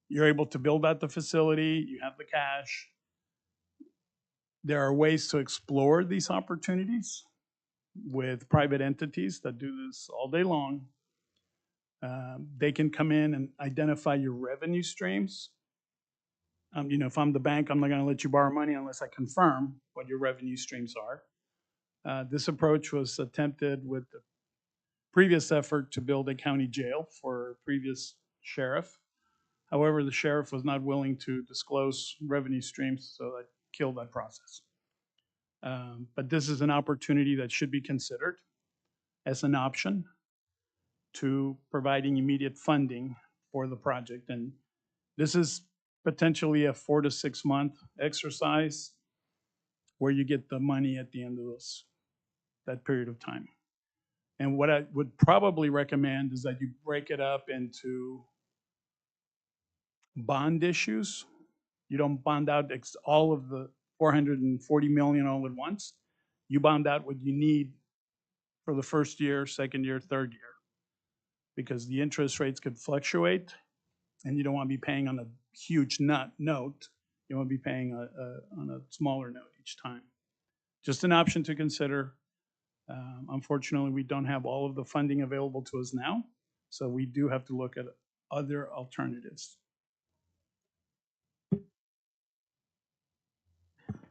You're able to build out the facility, you have the cash. There are ways to explore these opportunities with private entities that do this all day long. They can come in and identify your revenue streams. If I'm the bank, I'm not going to let you borrow money unless I confirm what your revenue streams are. This approach was attempted with the previous effort to build a county jail for a previous sheriff. However, the sheriff was not willing to disclose revenue streams, so that killed that process. But this is an opportunity that should be considered as an option to providing immediate funding for the project. And this is potentially a 4 to 6 month exercise where you get the money at the end of that period of time. And what I would probably recommend is that you break it up into bond issues. You don't bond out all of the 440 million all at once. You bond out what you need for the first year, second year, third year, because the interest rates could fluctuate and you don't want to be paying on a huge note. You want to be paying on a smaller note each time. Just an option to consider. Unfortunately, we don't have all of the funding available to us now, so we do have to look at other alternatives.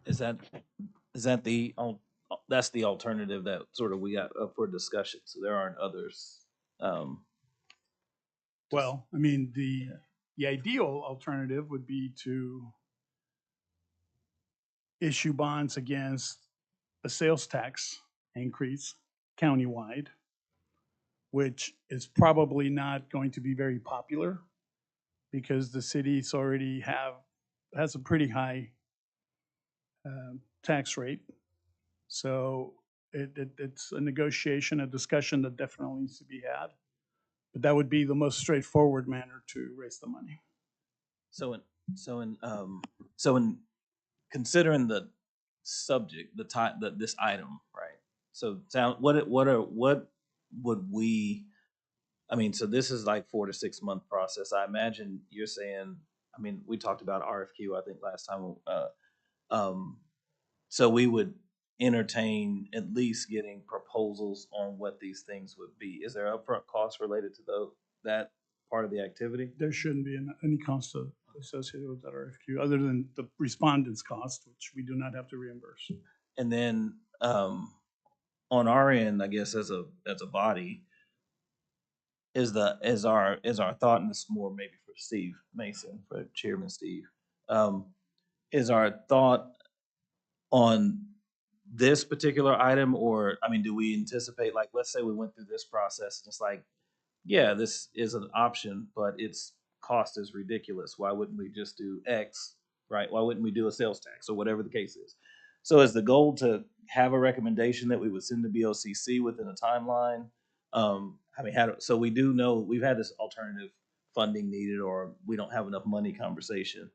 Is that that's the alternative that sort of we got up for discussion. So there aren't others. Well, I mean, the ideal alternative would be to issue bonds against a sales tax increase countywide, which is probably not going to be very popular because the cities already has a pretty high tax rate. So it's a negotiation, a discussion that definitely needs to be had. But that would be the most straightforward manner to raise the money. So in considering the subject, this item, right? So what would we? I mean, so this is like 4 to 6 month process. I imagine you're saying. I mean, we talked about RFQ. I think last time. So we would entertain at least getting proposals on what these things would be. Is there upfront costs related to that part of the activity? There shouldn't be any cost associated with that RFQ other than the respondent's cost, which we do not have to reimburse. And then on our end, I guess as a body, is our thought, and this is more maybe for Steve Mason, for Chairman Steve, is our thought on this particular item, or I mean, do we anticipate, like, let's say we went through this process and it's like, yeah, this is an option, but its cost is ridiculous. Why wouldn't we just do X, right? Why wouldn't we do a sales tax or whatever the case is? So is the goal to have a recommendation that we would send to BOCC within a timeline? I mean, so we do know we've had this alternative funding needed, or we don't have enough money conversation.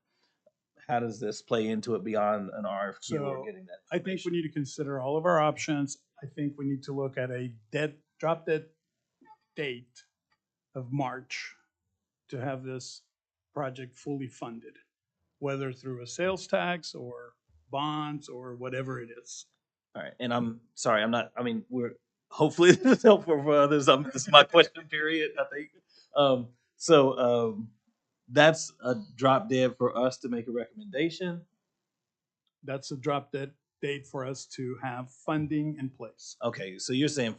How does this play into it beyond an RFQ or getting that? I think we need to consider all of our options. I think we need to look at a drop dead date of March to have this project fully funded, whether through a sales tax or bonds or whatever it is. All right, and I'm sorry, I'm not. I mean, hopefully this is helpful for others. This is my question period, I think. That's a drop dead for us to make a recommendation. That's a drop dead date for us to have funding in place. Okay, so you're saying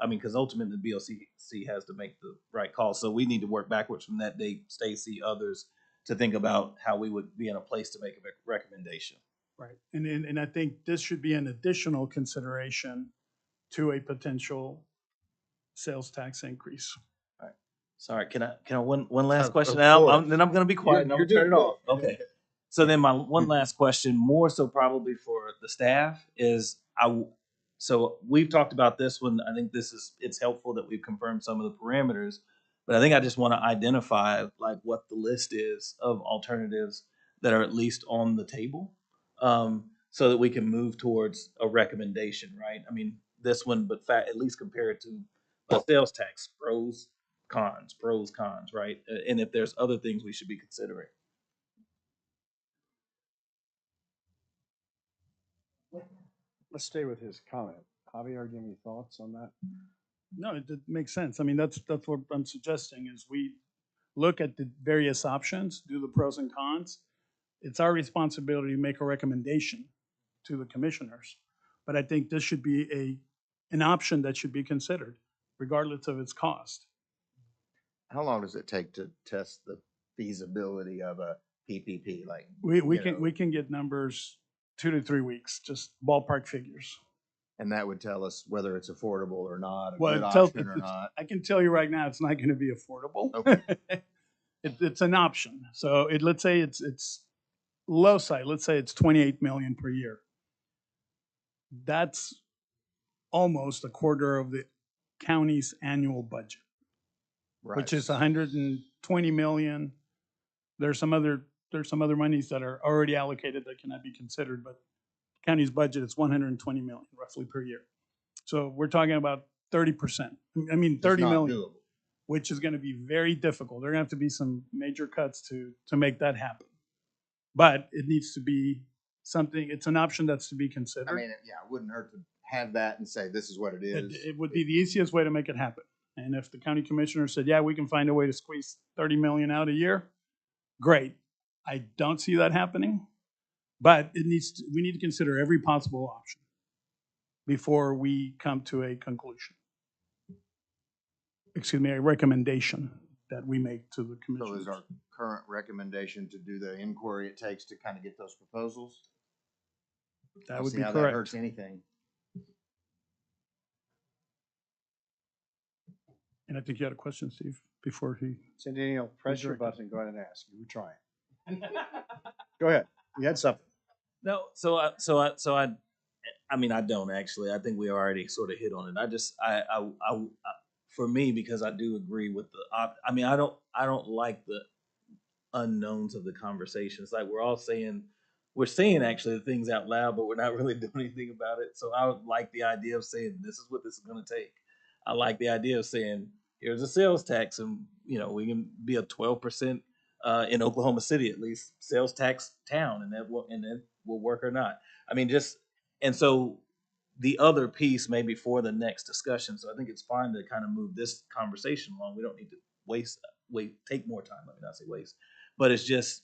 because ultimately the BOCC has to make the right call. So we need to work backwards from that date, Stacy, others, to think about how we would be in a place to make a recommendation. Right, and I think this should be an additional consideration to a potential sales tax increase. All right. Sorry, can I one last Of question? course. Then I'm going to be quiet and I'm going to turn it off. Okay. So then my one last question, more so probably for the staff, is so we've talked about this one. I think it's helpful that we've confirmed some of the parameters, But I think I just want to identify like what the list is of alternatives that are at least on the table, so that we can move towards a recommendation, right? I mean, this one, but at least compare it to a sales tax, pros, cons, right? And if there's other things we should be considering. Let's stay with his comment. Javier, do you have any thoughts on that? No, it makes sense. I mean, that's what I'm suggesting is we look at the various options, do the pros and cons. It's our responsibility to make a recommendation to the commissioners. But I think this should be an option that should be considered, regardless of its cost. How long does it take to test the feasibility of a PPP? Like, We you know, we can get numbers 2 to 3 weeks, just ballpark figures. and that would tell us whether it's affordable or not, a Well, good it tells, option or not. I can tell you right now, it's not going to be affordable. Okay. It's an option. So let's say it's low side. Let's say it's 28 million per year. That's almost a quarter of the county's annual budget, Right. which is 120 million. There's some other monies that are already allocated that cannot be considered, but county's budget is 120 million roughly per year. So we're talking about 30%. I mean, It's 30 not million, doable. which is going to be very difficult. There are going to have to be some major cuts to make that happen. But it needs to be something, it's an option that's to be considered. I mean, yeah, it wouldn't hurt to have that and say, this is what it is. It would be the easiest way to make it happen. And if the county commissioner said, yeah, we can find a way to squeeze 30 million out a year, great. I don't see that happening, but we need to consider every possible option before we come to a conclusion. Excuse me, a recommendation that we make to the So commissioners. is our current recommendation to do the inquiry it takes to kind of get those proposals? That I'll would see be how that correct. hurts anything. And I think you had a question, Steve, before he. Centennial, press your Director. button, go ahead and ask. You were trying. Go ahead. You had something. No, I mean, I don't actually. I think we already sort of hit on it. For me, because I do agree with I mean, I don't like the unknowns of the conversation. It's like we're saying actually the things out loud, but we're not really doing anything about it. So I would like the idea of saying this is what this is going to take. I like the idea of saying here's a sales tax, and we can be a 12% in Oklahoma City at least sales tax town, and that will work or not. I mean, and so the other piece maybe for the next discussion. So I think it's fine to kind of move this conversation along. We don't need to take more time. Let me not say waste, but it's just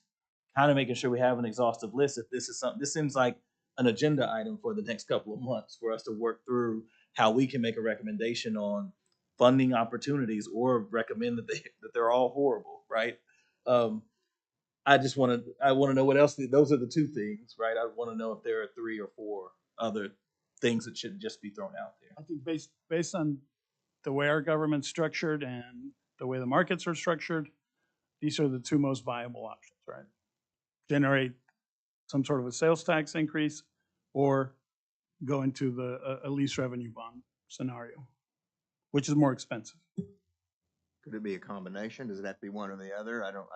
kind of making sure we have an exhaustive list. If this is something, this seems like an agenda item for the next couple of months for us to work through how we can make a recommendation on funding opportunities or recommend that they're all horrible, right? I want to know what else. Those are the two things, right? I want to know if there are 3 or 4 other things that should just be thrown out there. I think based on the way our government's structured and the way the markets are structured, these are the two most viable options, right? Generate some sort of a sales tax increase or go into a lease revenue bond scenario, which is more expensive. Could it be a combination? Does it have to be one or the other? I don't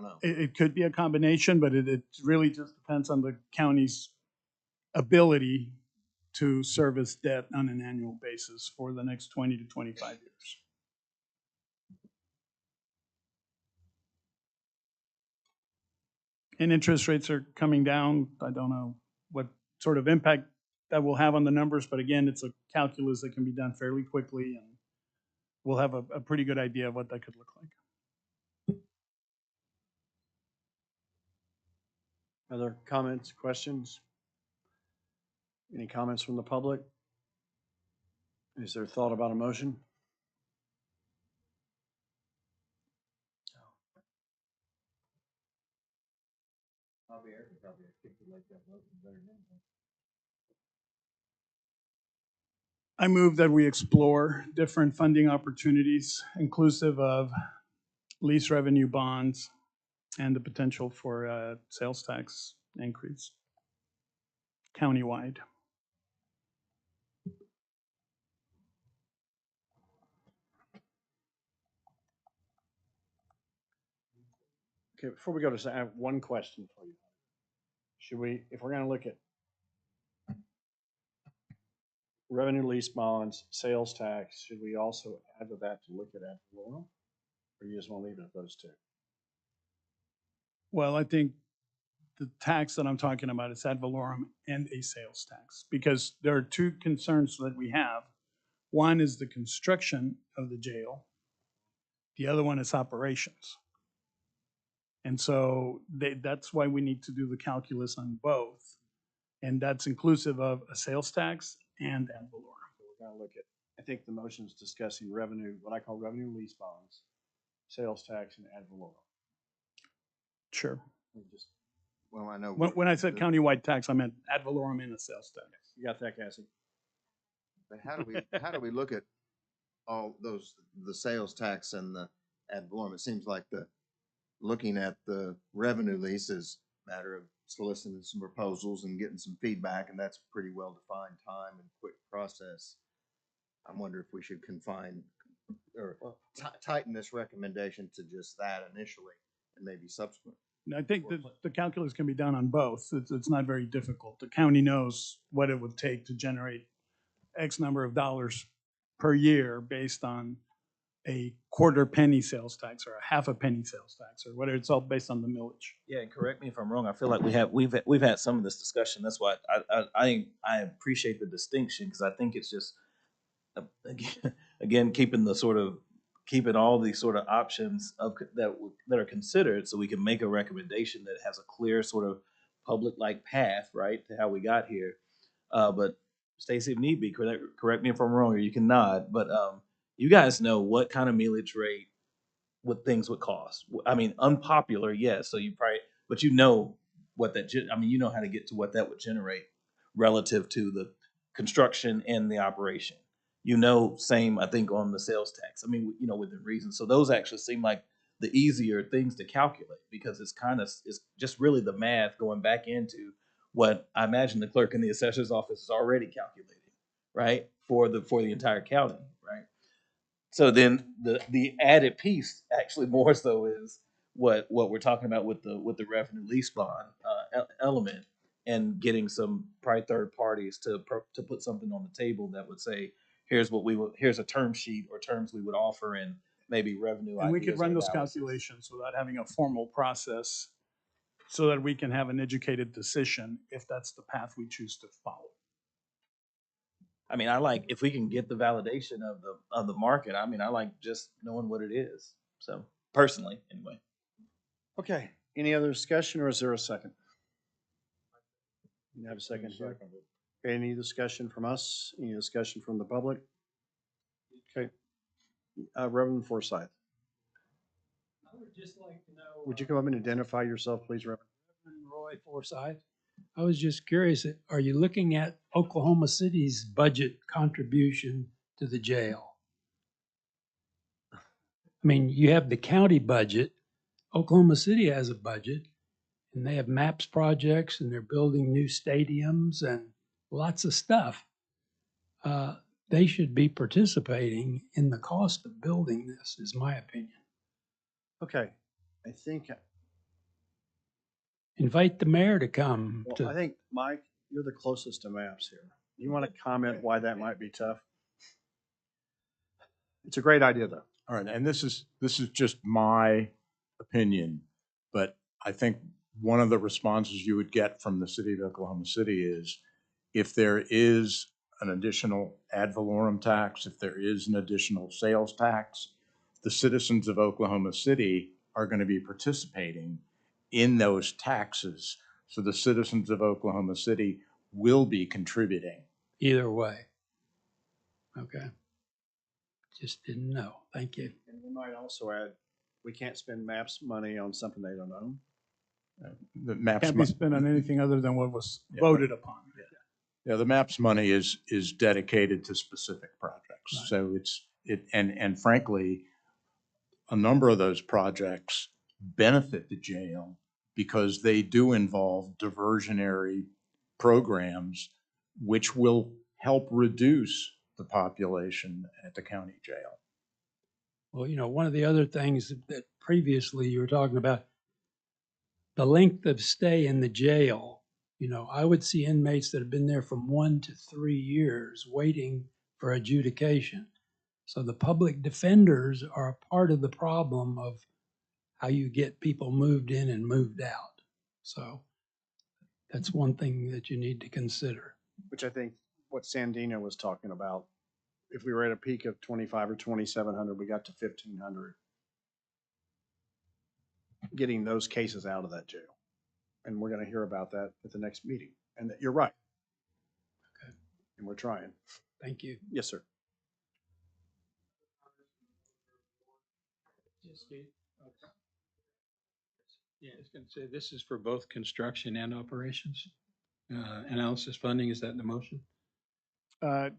know. It could be a combination, but it really just depends on the county's ability to service debt on an annual basis for the next 20 to 25 years. And interest rates are coming down. I don't know what sort of impact that will have on the numbers, but again, it's a calculus that can be done fairly quickly, and we'll have a pretty good idea of what that could look like. Other comments, questions? Any comments from the public? Is there thought about a motion? I move that we explore different funding opportunities, inclusive of lease revenue bonds and the potential for a sales tax increase countywide. Okay, before we go to, I have one question for you. Should we, if we're gonna look at revenue lease bonds, sales tax, should we also add to that to look at ad valorem? Or you just want to leave it at those two? Well, I think the tax that I'm talking about is ad valorem and a sales tax, because there are two concerns that we have. One is the construction of the jail. The other one is operations. And so that's why we need to do the calculus on both. And that's inclusive of a sales tax and ad valorem. So we're gonna look at, I think the motion's discussing revenue, what I call revenue lease bonds, sales tax, and ad valorem. Sure. We just, Well, I know. When I said countywide tax, I meant ad valorem and a sales tax. you got that, Cassie? But how do we look at all those, the sales tax and the ad valorem? It seems like looking at the revenue lease is a matter of soliciting some proposals and getting some feedback, and that's pretty well-defined time and quick process. I wonder if we should confine or tighten this recommendation to just that initially and maybe subsequent. And I think that the calculus can be done on both. It's not very difficult. The county knows what it would take to generate X number of dollars per year based on a quarter penny sales tax or a half a penny sales tax or whatever. It's all based on the millage. Yeah, and correct me if I'm wrong. I feel like we've had some of this discussion. That's why I appreciate the distinction, because I think it's just again keeping all these sort of options that are considered, so we can make a recommendation that has a clear sort of public like path, right, to how we got here. But Stacy, if need be, correct me if I'm wrong, or you can nod. But you guys know what kind of millage rate what things would cost. I mean, unpopular, yes. So you probably, but you know what that. I mean, you know how to get to what that would generate relative to the construction and the operation. You know, same I think on the sales tax. I mean, you know, within reason. So those actually seem like the easier things to calculate, because it's just really the math going back into what I imagine the clerk in the assessor's office is already calculating, right, for the entire county, right? So then the added piece actually more so is what we're talking about with the revenue lease bond element, and getting some probably third parties to put something on the table that would say, here's a term sheet or terms we would offer, and maybe revenue. And we could ideas run or those analysis. calculations without having a formal process so that we can have an educated decision if that's the path we choose to follow. I mean, I like if we can get the validation of the market. I mean, I like just knowing what it is. So personally, anyway. Okay, any other discussion, or is there a second? You have a second here? Okay, any discussion from us? Any discussion from the public? Okay. Reverend Forsyth, I would just like to know. would you come up and identify yourself, please, Reverend? Roy Forsyth. I was just curious, are you looking at Oklahoma City's budget contribution to the jail? I mean, you have the county budget. Oklahoma City has a budget, and they have MAPS projects, and they're building new stadiums and lots of stuff. They should be participating in the cost of building this, is my opinion. Okay, I think, Invite the mayor to come well, to. I think, Mike, you're the closest to maps here. You want to comment why that might be tough? It's a great idea, though. All right, and this is just my opinion, but I think one of the responses you would get from the city of Oklahoma City is, if there is an additional ad valorem tax, if there is an additional sales tax, the citizens of Oklahoma City are going to be participating in those taxes. So the citizens of Oklahoma City will be contributing. Either way. Okay. Just didn't know. Thank you. And we might also add, we can't spend MAPS money on something they don't own. The MAPS Can't be spent on anything other than what was voted upon. Yeah, the MAPS money is dedicated to specific projects. Right. So and frankly, a number of those projects benefit the jail because they do involve diversionary programs, which will help reduce the population at the county jail. Well, one of the other things that previously you were talking about, the length of stay in the jail, you know, I would see inmates that have been there from 1 to 3 years waiting for adjudication. So the public defenders are a part of the problem of how you get people moved in and moved out. So that's one thing that you need to consider. Which I think what Sandino was talking about, if we were at a peak of 25 or 2,700, we got to 1,500. Getting those cases out of that jail. And we're going to hear about that at the next meeting. And that you're right. Okay. And we're trying. Thank you. Yes, sir. Yeah, I was going to say, this is for both construction and operations. Analysis funding, is that in the motion?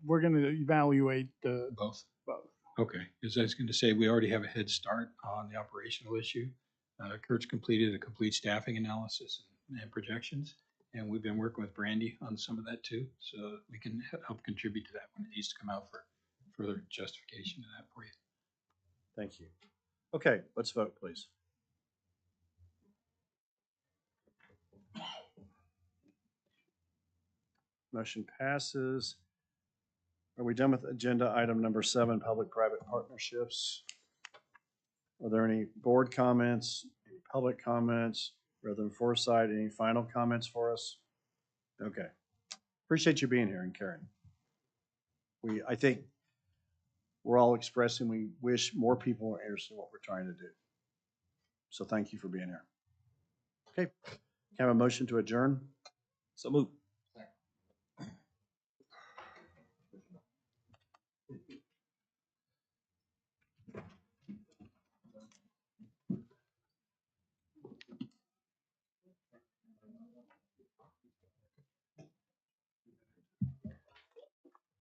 We're going to evaluate Both. both. Okay, because I was going to say, we already have a head start on the operational issue. Kurt's completed a complete staffing analysis and projections, and we've been working with Brandy on some of that too, so we can help contribute to that when it needs to come out for further justification of that for you. Thank you. Okay, let's vote, please. Motion passes. Are we done with agenda item number 7, public-private partnerships? Are there any board comments, any public comments? Reverend Forsythe, any final comments for us? Okay. Appreciate you being here and caring. I think we're all expressing we wish more people were interested in what we're trying to do. So thank you for being here. Okay. Can I have a motion to adjourn? So move.